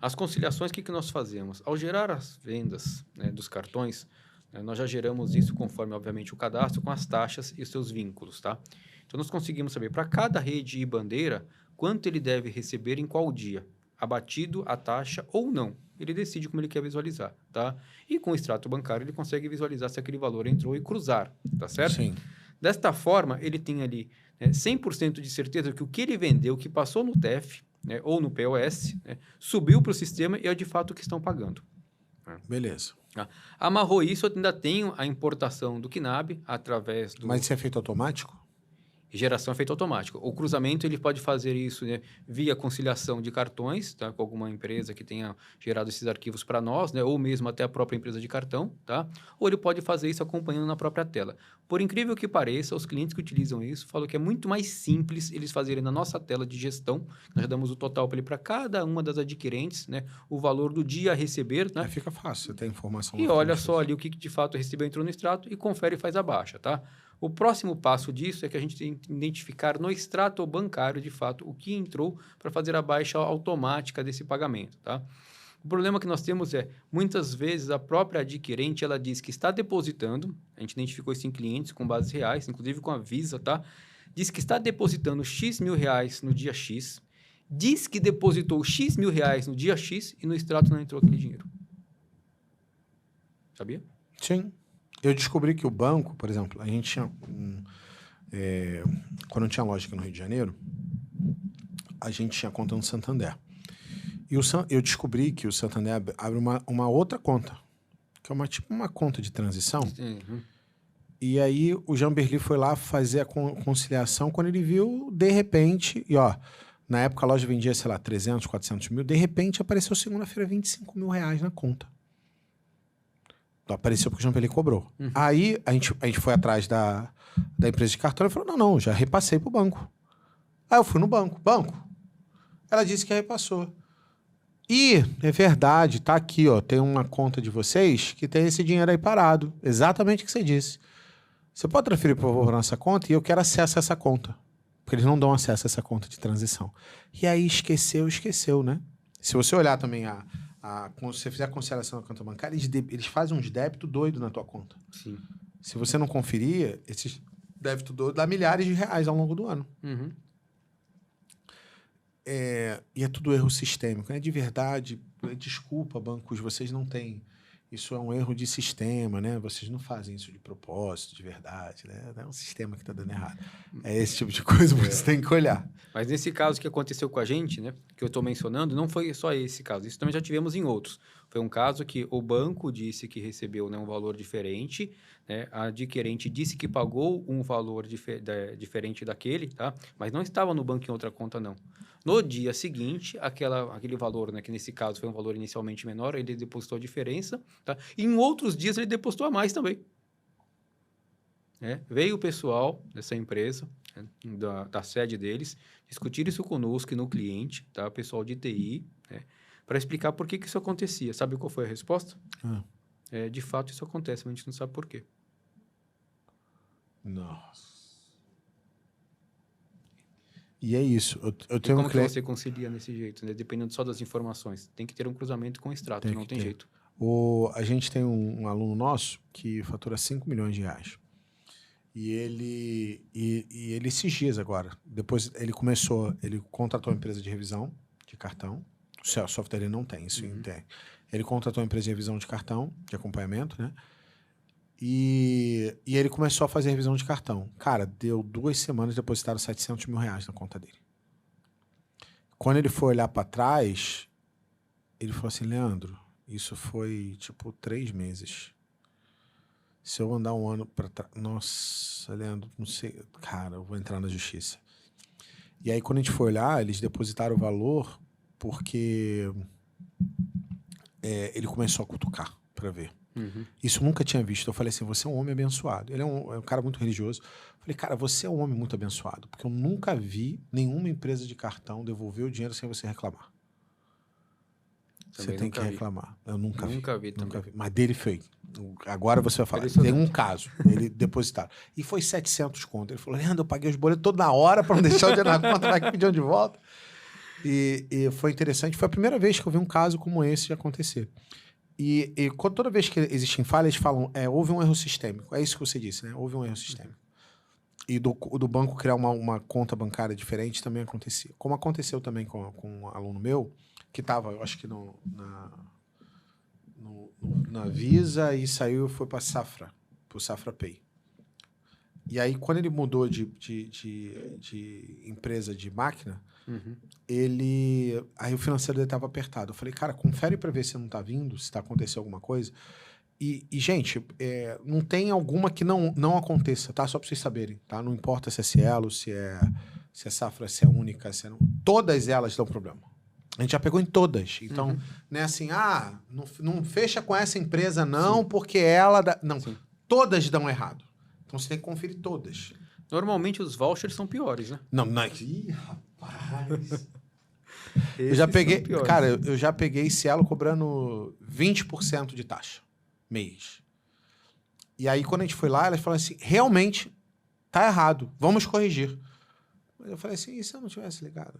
As conciliações, o que nós fazemos? Ao gerar as vendas, né, dos cartões, nós já geramos isso conforme, obviamente, o cadastro, com as taxas e os seus vínculos, tá? Então, nós conseguimos saber, para cada rede e bandeira, quanto ele deve receber em qual dia, abatido a taxa ou não. Ele decide como ele quer visualizar, tá? E com o extrato bancário, ele consegue visualizar se aquele valor entrou e cruzar, tá certo? Sim. Desta forma, ele tem ali 100% de certeza que o que ele vendeu, que passou no TEF, né, ou no POS, né, subiu para o sistema e é de fato o que estão pagando. Beleza. Amarrou isso, eu ainda tenho a importação do KNAB através do... Mas isso é feito automático? e geração é feito automático. O cruzamento, ele pode fazer isso, né, via conciliação de cartões, tá? Com alguma empresa que tenha gerado esses arquivos para nós, né? Ou mesmo até a própria empresa de cartão, tá? Ou ele pode fazer isso acompanhando na própria tela. Por incrível que pareça, os clientes que utilizam isso falam que é muito mais simples eles fazerem na nossa tela de gestão. Nós já damos o total para cada uma das adquirentes, né? O valor do dia a receber, né? Fica fácil, você tem informação. E olha só ali o que de fato recebeu, entrou no extrato e confere e faz a baixa, tá? O próximo passo disso é que a gente tem que identificar no extrato bancário, de fato, o que entrou para fazer a baixa automática desse pagamento, tá? O problema que nós temos é, muitas vezes, a própria adquirente, ela diz que está depositando, a gente identificou isso em clientes com bases reais, inclusive com a Visa, tá? Diz que está depositando X mil reais no dia X, diz que depositou X mil reais no dia X e no extrato não entrou aquele dinheiro. Sabia? Sim. Eu descobri que o banco, por exemplo, a gente tinha... quando eu tinha loja aqui no Rio de Janeiro, a gente tinha conta no Santander. E eu descobri que o Santander abre uma outra conta, que é tipo uma conta de transição. Uhum. E aí o Jean-Berli foi lá fazer a conciliação quando ele viu, de repente... E ó, na época a loja vendia, sei lá, 300, 400 mil. De repente apareceu segunda-feira 25 mil reais na conta. Apareceu porque o Jean-Berli cobrou. Uhum. Aí a gente foi atrás da empresa de cartão e falou, não, já repassei pro banco. Aí eu fui no banco. Ela disse que repassou. E, é verdade, tá aqui, ó, tem uma conta de vocês que tem esse dinheiro aí parado. Exatamente o que você disse. Você pode transferir, por favor, para nossa conta e eu quero acesso a essa conta. Porque eles não dão acesso a essa conta de transição. E aí esqueceu, né? Se você olhar também quando você fizer a conciliação na conta bancária, eles fazem uns débitos doidos na tua conta. Sim. Se você não conferir, esses débitos doidos dá milhares de reais ao longo do ano. Uhum. E é tudo erro sistêmico, né? De verdade, desculpa, bancos, vocês não têm... Isso é um erro de sistema, né? Vocês não fazem isso de propósito, de verdade, né? É um sistema que está dando errado. É esse tipo de coisa que você tem que olhar. Mas nesse caso que aconteceu com a gente, né? Que eu estou mencionando, não foi só esse caso. Isso também já tivemos em outros. Foi um caso que o banco disse que recebeu, né, um valor diferente, né? A adquirente disse que pagou um valor diferente daquele, tá? Mas não estava no banco em outra conta, não. No dia seguinte, aquele valor, né, que nesse caso foi um valor inicialmente menor, ele depositou a diferença, tá? E em outros dias ele depositou a mais também. Veio o pessoal dessa empresa, né, da sede deles, discutir isso conosco e no cliente, tá? O pessoal de TI, né, para explicar por que isso acontecia. Sabe qual foi a resposta? De fato, isso acontece, mas a gente não sabe por quê. Nossa. E é isso. Eu tenho como que você concilia nesse jeito, né? Dependendo só das informações. Tem que ter um cruzamento com extrato, não tem jeito. A gente tem um aluno nosso que fatura 5 milhões de reais. E ele esses dias agora, depois ele contratou uma empresa de revisão de cartão. O software ele não tem, isso tem. Ele contratou uma empresa de revisão de cartão, de acompanhamento, né? E ele começou a fazer revisão de cartão. Cara, deu 2 semanas, depositaram 700 mil reais na conta dele. Quando ele foi olhar para trás, ele falou assim, Leandro, isso foi tipo 3 meses. Se eu andar um ano para trás... Nossa, Leandro, não sei... Cara, eu vou entrar na justiça. E aí, quando a gente foi olhar, eles depositaram o valor porque ele começou a cutucar para ver. Uhum. Isso eu nunca tinha visto. Eu falei assim, você é um homem abençoado. Ele é um cara muito religioso. Eu falei, cara, você é um homem muito abençoado. Porque eu nunca vi nenhuma empresa de cartão devolver o dinheiro sem você reclamar. Você tem que reclamar. Eu nunca vi. Nunca vi. Mas dele foi. Agora você vai falar. Tem um caso. Ele depositaram. E foi 700 conto. Ele falou, Leandro, eu paguei os boletos toda na hora para não deixar o dinheiro na conta, vai que pediam de volta. E foi interessante. Foi a primeira vez que eu vi um caso como esse acontecer. E toda vez que existem falhas, eles falam, houve um erro sistêmico. É isso que você disse, né? Houve um erro sistêmico. E do banco criar uma conta bancária diferente também acontecia. Como aconteceu também com um aluno meu, que estava, eu acho que na Visa e saiu e foi para Safra, para o Safra Pay. E aí, quando ele mudou de empresa de máquina, aí o financeiro dele estava apertado. Eu falei, cara, confere para ver se não está vindo, se está acontecendo alguma coisa. Gente, não tem alguma que não aconteça, tá? Só para vocês saberem, tá? Não importa se é Cielo, se é safra, se é única, se é... Todas elas dão problema. A gente já pegou em todas. Então, não é assim, não fecha com essa empresa não, Sim. porque ela... Não, Sim. todas dão errado. Então, você tem que conferir todas. Normalmente, os vouchers são piores, né? Não. Ih, rapaz... Eu já peguei... Cara, eu já peguei Cielo cobrando 20% de taxa. Mês. E aí, quando a gente foi lá, elas falaram assim, realmente, tá errado, vamos corrigir. Eu falei assim, e se eu não tivesse ligado?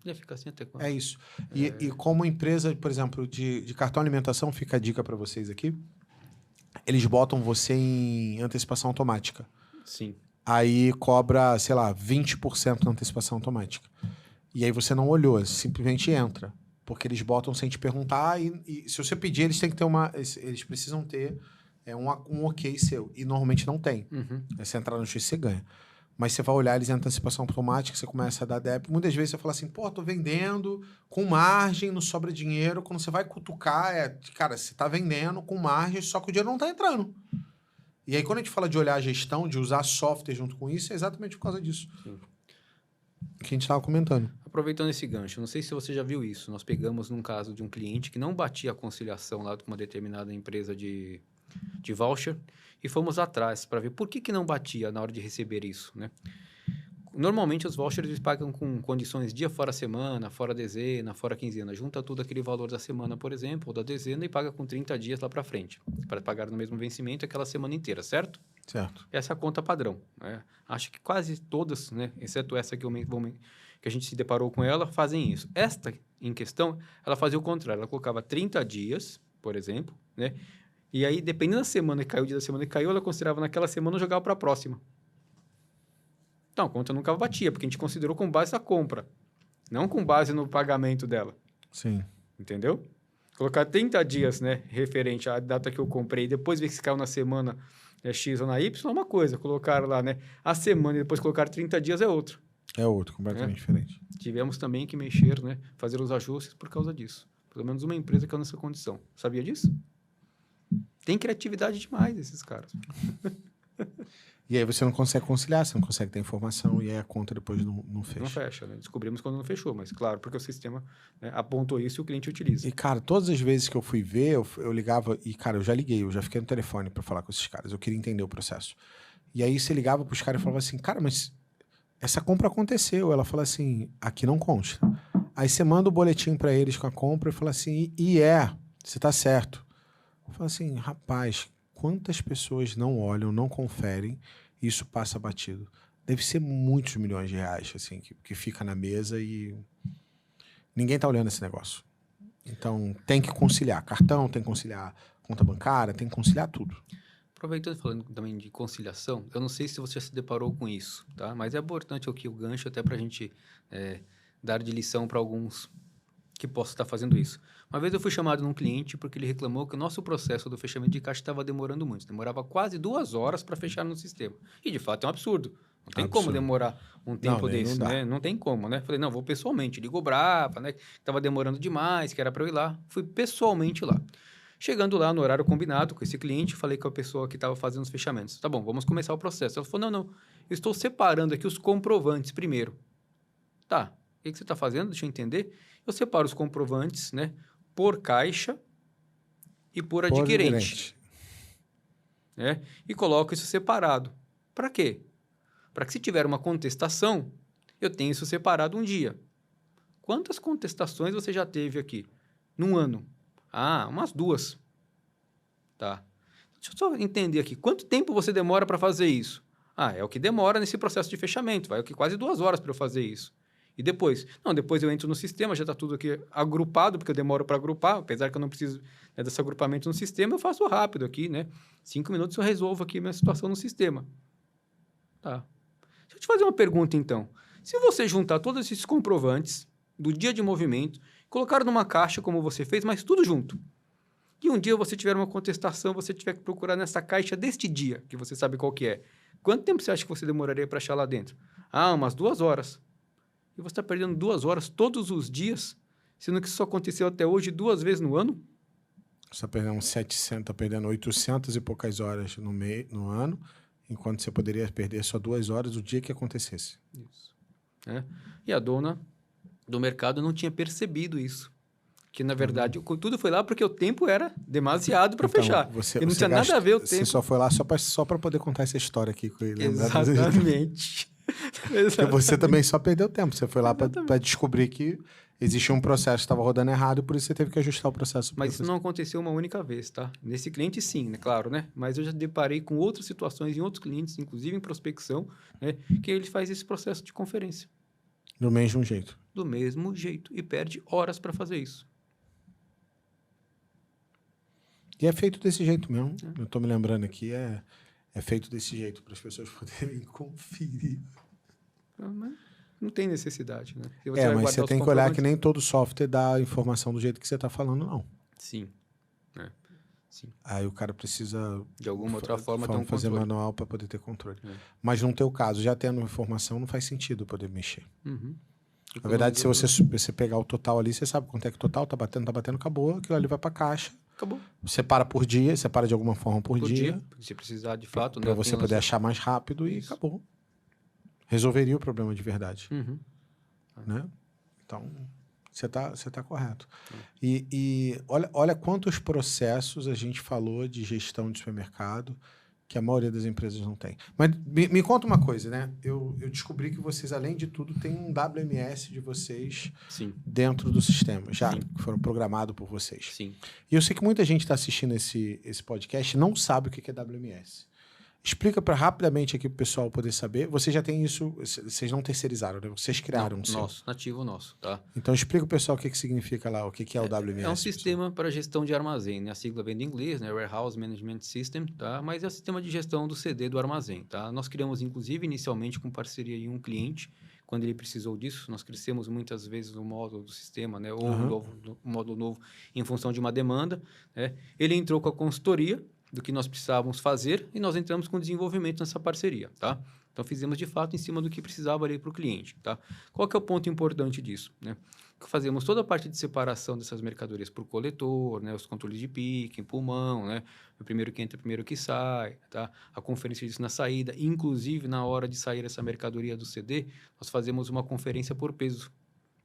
Ia ficar assim até quando? É isso. E como empresa, por exemplo, de cartão alimentação, fica a dica para vocês aqui, eles botam você em antecipação automática. Sim. Aí cobra, sei lá, 20% na antecipação automática. E aí você não olhou, simplesmente entra. Porque eles botam sem te perguntar e se você pedir, eles têm que ter eles precisam ter um ok seu. E normalmente não tem. Aí você entrar no X, você ganha. Mas você vai olhar, eles em antecipação automática, você começa a dar débito. Muitas vezes você fala assim, pô, tô vendendo com margem, não sobra dinheiro. Quando você vai cutucar, cara, você tá vendendo com margem, só que o dinheiro não tá entrando. E aí, quando a gente fala de olhar a gestão, de usar software junto com isso, é exatamente por causa disso. Sim. Que a gente estava comentando. Aproveitando esse gancho, não sei se você já viu isso. Nós pegamos num caso de um cliente que não batia a conciliação lá com uma determinada empresa de voucher e fomos atrás para ver por que não batia na hora de receber isso, né? Normalmente os vouchers eles pagam com condições dia fora semana, fora dezena, fora quinzena. Junta tudo aquele valor da semana, por exemplo, ou da dezena e paga com 30 dias lá para frente, para pagar no mesmo vencimento aquela semana inteira, certo? Certo. Essa é a conta padrão, né? Acho que quase todas, né, exceto essa que a gente se deparou com ela, fazem isso. Esta, em questão, ela fazia o contrário. Ela colocava 30 dias, por exemplo, né? E aí, dependendo da semana que caiu, o dia da semana que caiu, ela considerava naquela semana e jogava para a próxima. Então, a conta nunca batia, porque a gente considerou com base na compra, não com base no pagamento dela. Sim. Entendeu? Colocar 30 dias, né, referente à data que eu comprei, depois ver se caiu na semana X ou na Y, é uma coisa. Colocar lá, né, a semana e depois colocar 30 dias é outra. É outro, completamente diferente. Tivemos também que mexer, né, fazer os ajustes por causa disso. Pelo menos uma empresa que é nessa condição. Sabia disso? Tem criatividade demais esses caras. E aí você não consegue conciliar, você não consegue ter informação e aí a conta depois não fecha. Não fecha, né? Descobrimos quando não fechou, mas claro, porque o sistema, né, apontou isso e o cliente utiliza. E, cara, todas as vezes que eu fui ver, eu ligava... E, cara, eu já liguei, eu já fiquei no telefone pra falar com esses caras. Eu queria entender o processo. E aí você ligava pros caras e falava assim, cara, mas essa compra aconteceu. Ela fala assim, aqui não consta. Aí você manda o boletim pra eles com a compra e fala assim, você tá certo. Eu falo assim, rapaz, quantas pessoas não olham, não conferem e isso passa batido? Deve ser muitos milhões de reais, assim, que fica na mesa e ninguém tá olhando esse negócio. Então, tem que conciliar cartão, tem que conciliar conta bancária, tem que conciliar tudo. Aproveitando falando também de conciliação, eu não sei se você já se deparou com isso, tá? Mas é importante aqui o gancho até para a gente dar de lição para alguns que possam estar fazendo isso. Uma vez eu fui chamado num cliente porque ele reclamou que o nosso processo do fechamento de caixa estava demorando muito. Demorava quase 2 horas para fechar no sistema. E, de fato, é um absurdo. Não tem como demorar um tempo desse, né? Não tem como, né? Falei, não, vou pessoalmente. Ligou brava, né? Estava demorando demais, que era para eu ir lá. Fui pessoalmente lá. Chegando lá no horário combinado com esse cliente, falei com a pessoa que estava fazendo os fechamentos. Tá bom, vamos começar o processo. Ela falou, não, eu estou separando aqui os comprovantes primeiro. Tá, o que você está fazendo? Deixa eu entender. Eu separo os comprovantes, né? Por caixa e por adquirente. Né? E coloco isso separado. Para quê? Para que se tiver uma contestação, eu tenha isso separado um dia. Quantas contestações você já teve aqui? Num ano? Ah, umas 2. Tá. Deixa eu só entender aqui. Quanto tempo você demora para fazer isso? Ah, é o que demora nesse processo de fechamento. Vai quase 2 horas para eu fazer isso. E depois? Não, depois eu entro no sistema, já está tudo aqui agrupado, porque eu demoro para agrupar, apesar que eu não preciso, né, desse agrupamento no sistema, eu faço rápido aqui, né? 5 minutos eu resolvo aqui a minha situação no sistema. Tá. Deixa eu te fazer uma pergunta, então. Se você juntar todos esses comprovantes do dia de movimento, colocar numa caixa como você fez, mas tudo junto, e um dia você tiver uma contestação, você tiver que procurar nessa caixa deste dia, que você sabe qual que é, quanto tempo você acha que você demoraria para achar lá dentro? Ah, umas 2 horas. E você está perdendo 2 horas todos os dias, sendo que isso só aconteceu até hoje 2 vezes no ano? Você está perdendo 700, tá perdendo 800 e poucas horas no ano, enquanto você poderia perder só 2 horas o dia que acontecesse. Isso. E a dona do mercado não tinha percebido isso. Que, na verdade, tudo foi lá porque o tempo era demasiado para fechar. E não tinha nada a ver o tempo. Você só foi lá só para poder contar essa história aqui. Exatamente. Porque você também só perdeu tempo. Você foi lá para descobrir que existia um processo que estava rodando errado e por isso você teve que ajustar o processo. Mas isso não aconteceu uma única vez, tá? Nesse cliente, sim, né? Claro, né? Mas eu já deparei com outras situações em outros clientes, inclusive em prospecção, né? Que ele faz esse processo de conferência. Do mesmo jeito. Do mesmo jeito. E perde horas para fazer isso. E é feito desse jeito mesmo. Eu estou me lembrando aqui, é feito desse jeito, para as pessoas poderem conferir. Mas não tem necessidade, né? Mas você tem que olhar que nem todo software dá a informação do jeito que você está falando, não. Sim. Sim. Aí o cara precisa, de alguma outra forma, ter um fazer controle. manual para poder ter controle. Mas no teu caso, já tendo informação, não faz sentido poder mexer. Na verdade, se você pegar o total ali, você sabe quanto é que o total tá batendo, acabou, aquilo ali vai para caixa. Acabou. Separa por dia, separa de alguma forma por dia. Se precisar, de fato. Para você poder achar mais rápido e acabou. Resolveria o problema de verdade. Né? Então, você tá correto. E olha quantos processos a gente falou de gestão de supermercado que a maioria das empresas não tem. Mas me conta uma coisa, né? Eu descobri que vocês, além de tudo, têm um WMS de vocês dentro do sistema, já que foram programados por vocês. Sim. E eu sei que muita gente está assistindo esse podcast e não sabe o que é WMS. Explica rapidamente aqui para o pessoal poder saber. Vocês já têm isso, vocês não terceirizaram, né? Vocês criaram o seu. Nativo nosso, tá? Então explica o pessoal o que significa lá, o que é o WMS. É um sistema para gestão de armazém, né? A sigla vem do inglês, né? Warehouse Management System, tá? Mas é o sistema de gestão do CD do armazém, tá? Nós criamos, inclusive, inicialmente com parceria em um cliente, quando ele precisou disso. Nós crescemos muitas vezes o módulo do sistema, né? Ou um módulo novo em função de uma demanda, né? Ele entrou com a consultoria do que nós precisávamos fazer e nós entramos com desenvolvimento nessa parceria, tá? Então, fizemos de fato em cima do que precisava ali para o cliente, tá? Qual que é o ponto importante disso, né? Fazemos toda a parte de separação dessas mercadorias por coletor, né? Os controles de pique, pulmão, né? O primeiro que entra, o primeiro que sai, tá? A conferência disso na saída, inclusive na hora de sair essa mercadoria do CD, nós fazemos uma conferência por peso,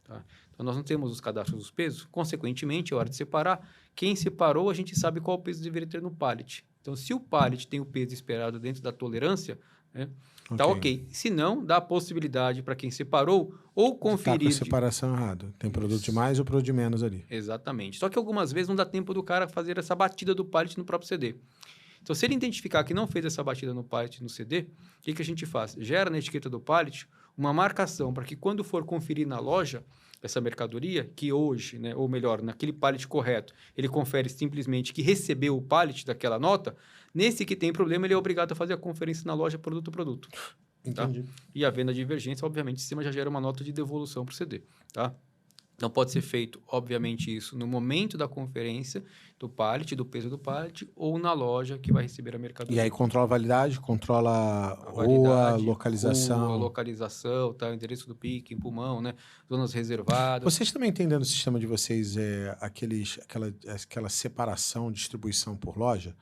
tá? Então, nós não temos os cadastros dos pesos, consequentemente, é hora de separar. Quem separou, a gente sabe qual peso deveria ter no pallet. Então, se o pallet tem o peso esperado dentro da tolerância, né, tá ok. Se não, dá a possibilidade para quem separou ou conferir... Tá com a separação errada. Tem produto de mais ou produto de menos ali. Exatamente. Só que algumas vezes não dá tempo do cara fazer essa batida do pallet no próprio CD. Então, se ele identificar que não fez essa batida no pallet no CD, o que a gente faz? Gera na etiqueta do pallet uma marcação para que quando for conferir na loja essa mercadoria, que hoje, né, ou melhor, naquele pallet correto, ele confere simplesmente que recebeu o pallet daquela nota, nesse que tem problema, ele é obrigado a fazer a conferência na loja produto a produto. Entendi. Tá? E havendo a divergência, obviamente, o sistema já gera uma nota de devolução para o CD, tá? Então, pode ser feito, obviamente, isso no momento da conferência do pallet, do peso do pallet, ou na loja que vai receber a mercadoria. E aí controla a validade, controla a localização. A localização, tá? O endereço do pique, pulmão, né? Zonas reservadas. Vocês também têm dentro do sistema de vocês aquela separação, distribuição por loja?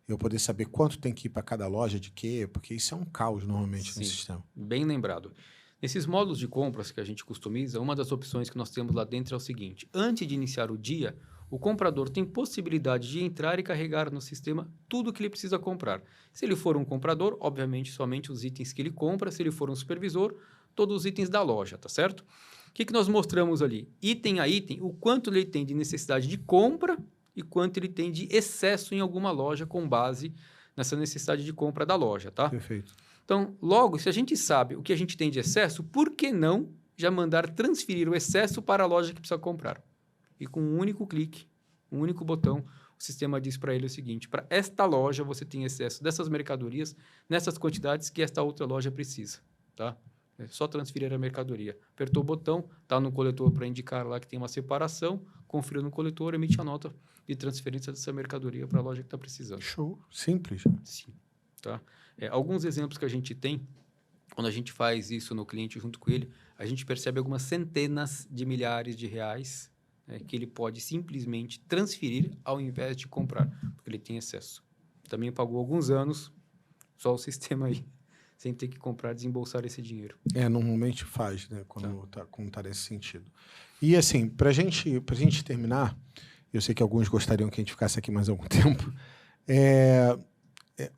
Eu poder saber quanto tem que ir para cada loja, de quê? Porque isso é um caos normalmente no sistema. Bem lembrado. Nesses módulos de compras que a gente customiza, uma das opções que nós temos lá dentro é o seguinte: antes de iniciar o dia, o comprador tem possibilidade de entrar e carregar no sistema tudo o que ele precisa comprar. Se ele for um comprador, obviamente, somente os itens que ele compra. Se ele for um supervisor, todos os itens da loja, tá certo? O que nós mostramos ali? Item a item, o quanto ele tem de necessidade de compra e quanto ele tem de excesso em alguma loja com base nessa necessidade de compra da loja, tá? Perfeito. Então, logo, se a gente sabe o que a gente tem de excesso, por que não já mandar transferir o excesso para a loja que precisa comprar? E com um único clique, um único botão, o sistema diz para ele o seguinte: para esta loja você tem excesso dessas mercadorias, nessas quantidades que esta outra loja precisa, tá? É só transferir a mercadoria. Apertou o botão, está no coletor para indicar lá que tem uma separação, confira no coletor, emite a nota de transferência dessa mercadoria para a loja que está precisando. Show. Simples. Sim. Tá? Alguns exemplos que a gente tem, quando a gente faz isso no cliente junto com ele, a gente percebe algumas centenas de milhares de reais, que ele pode simplesmente transferir ao invés de comprar, porque ele tem excesso. Também pagou alguns anos só o sistema aí, sem ter que comprar, desembolsar esse dinheiro. Normalmente faz, né? Quando tá nesse sentido. E assim, pra gente terminar, eu sei que alguns gostariam que a gente ficasse aqui mais algum tempo,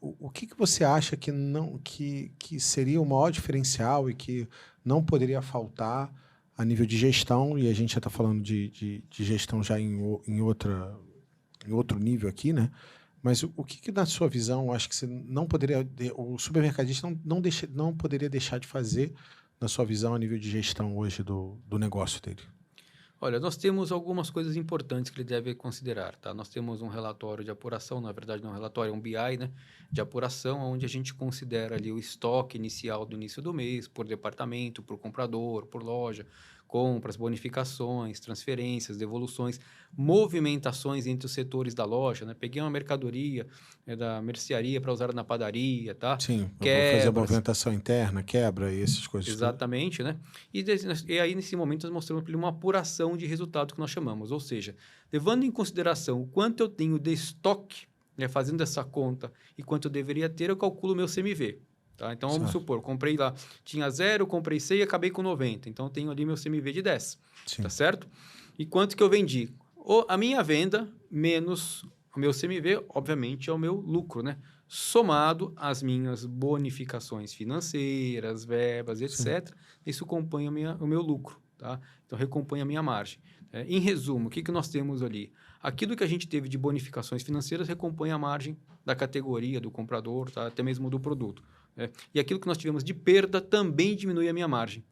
o que você acha que seria o maior diferencial e que não poderia faltar a nível de gestão, e a gente já está falando de gestão já em outro nível aqui, né? Mas o que na sua visão, acho que você não poderia, o supermercadista não poderia deixar de fazer, na sua visão, a nível de gestão hoje do negócio dele? Olha, nós temos algumas coisas importantes que ele deve considerar, tá? Nós temos um relatório de apuração, na verdade não é um relatório, é um BI, né? De apuração, onde a gente considera ali o estoque inicial do início do mês, por departamento, por comprador, por loja, compras, bonificações, transferências, devoluções, movimentações entre os setores da loja, né? Peguei uma mercadoria da mercearia para usar na padaria, tá? Sim, fazer a movimentação interna, quebra e essas coisas. Exatamente, né? E aí, nesse momento, nós mostramos para ele uma apuração de resultado que nós chamamos, ou seja, levando em consideração o quanto eu tenho de estoque, né, fazendo essa conta, e quanto eu deveria ter, eu calculo o meu CMV. Tá? Então, vamos supor, comprei lá, tinha 0, comprei 100 e acabei com 90. Então, eu tenho ali meu CMV de 10, tá certo? E quanto que eu vendi? A minha venda menos o meu CMV, obviamente, é o meu lucro, né? Somado às minhas bonificações financeiras, verbas, etc. Isso compõe o meu lucro, tá? Então, recompõe a minha margem. Em resumo, o que nós temos ali? Aquilo que a gente teve de bonificações financeiras recompõe a margem da categoria, do comprador, tá? Até mesmo do produto. E aquilo que nós tivemos de perda também diminui a minha margem.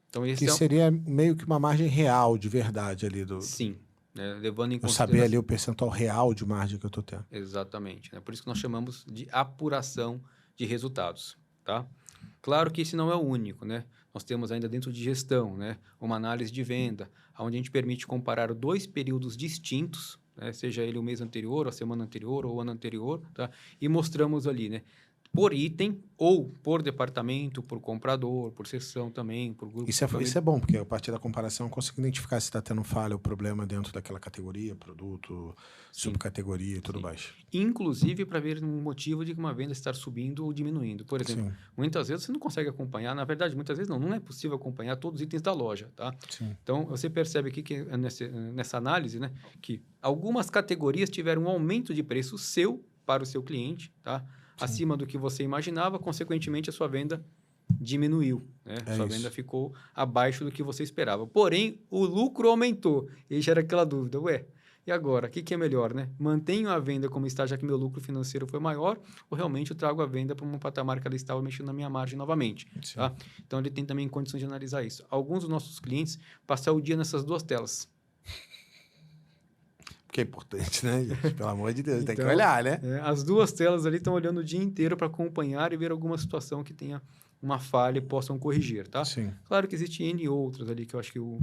Então, esse seria meio que uma margem real, de verdade ali do... Sim. Levando em consideração... saber ali o percentual real de margem que eu estou tendo. Exatamente. Por isso que nós chamamos de apuração de resultados. Tá? Claro que esse não é o único. Né? Nós temos ainda dentro de gestão, né, uma análise de venda, onde a gente permite comparar 2 períodos distintos, né, seja ele o mês anterior, a semana anterior ou o ano anterior, tá? E mostramos ali, né, por item ou por departamento, por comprador, por seção também, por grupo. Isso é bom, porque a partir da comparação eu consigo identificar se está tendo falha ou problema dentro daquela categoria, produto, subcategoria e tudo mais. Inclusive para ver um motivo de uma venda estar subindo ou diminuindo. Por exemplo, muitas vezes você não consegue acompanhar, na verdade, muitas vezes não é possível acompanhar todos os itens da loja, tá? Então, você percebe aqui que nessa análise, né, que algumas categorias tiveram um aumento de preço seu para o seu cliente, tá? Acima do que você imaginava, consequentemente, a sua venda diminuiu. Né? Sua venda ficou abaixo do que você esperava. Porém, o lucro aumentou. E gera aquela dúvida, e agora? O que é melhor? Né? Mantenho a venda como está, já que meu lucro financeiro foi maior, ou realmente eu trago a venda para um patamar que ela estava mexendo na minha margem novamente? Tá? Então, ele tem também condições de analisar isso. Alguns dos nossos clientes passam o dia nessas 2 telas. Que é importante, né, gente? Pelo amor de Deus, então, tem que olhar, né? As 2 telas ali estão olhando o dia inteiro para acompanhar e ver alguma situação que tenha uma falha e possam corrigir, tá? Claro que existe N outras ali que eu acho que o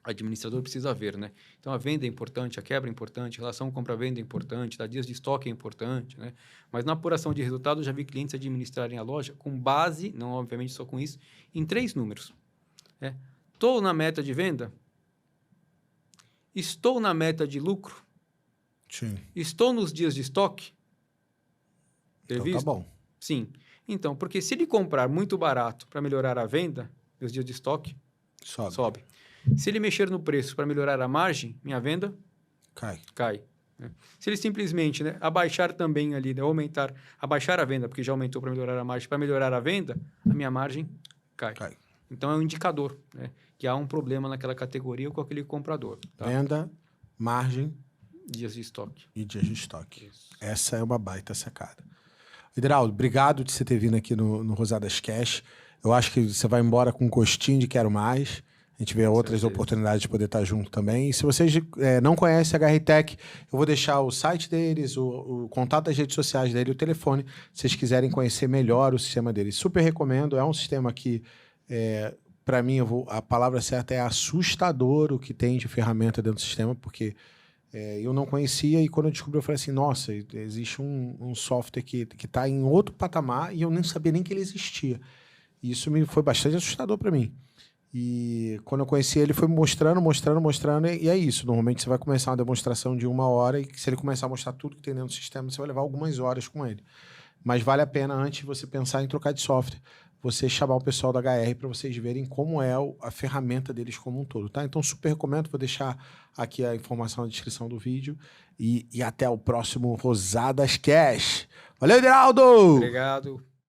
administrador precisa ver, né? Então, a venda é importante, a quebra é importante, a relação compra-venda é importante, tá? Dias de estoque é importante, né? Mas na apuração de resultados, eu já vi clientes administrarem a loja com base, não obviamente só com isso, em 3 números. Estou na meta de venda? Estou na meta de lucro? Estou nos dias de estoque? Então, tá bom. Sim. Então, porque se ele comprar muito barato para melhorar a venda, meus dias de estoque sobe. Se ele mexer no preço para melhorar a margem, minha venda cai. Né? Se ele simplesmente, né, abaixar também ali, né, abaixar a venda, porque já aumentou para melhorar a margem, para melhorar a venda, a minha margem cai. Então, é um indicador, né, que há um problema naquela categoria ou com aquele comprador. Tá? Venda, margem... dias de estoque. E dias de estoque. Isso. Essa é uma baita sacada. Hidraldo, obrigado de você ter vindo aqui no Rosadas Cash. Eu acho que você vai embora com um gostinho de quero mais. A gente vê outras oportunidades de poder estar junto também. E se vocês não conhecem a HRTech, eu vou deixar o site deles, o contato das redes sociais dele, o telefone, se vocês quiserem conhecer melhor o sistema deles. Super recomendo. É um sistema que, para mim, a palavra certa é assustador o que tem de ferramenta dentro do sistema, porque eu não conhecia e quando eu descobri, eu falei assim, nossa, existe um software que está em outro patamar e eu nem sabia nem que ele existia. E isso foi bastante assustador para mim. E quando eu conheci ele, foi mostrando, e é isso. Normalmente você vai começar uma demonstração de 1 hora e se ele começar a mostrar tudo que tem dentro do sistema, você vai levar algumas horas com ele. Mas vale a pena, antes de você pensar em trocar de software, você chamar o pessoal da HR para vocês verem como é a ferramenta deles como um todo, tá? Então, super recomendo. Vou deixar aqui a informação na descrição do vídeo. E até o próximo Rosadas Cash. Valeu, Deraldo! Obrigado.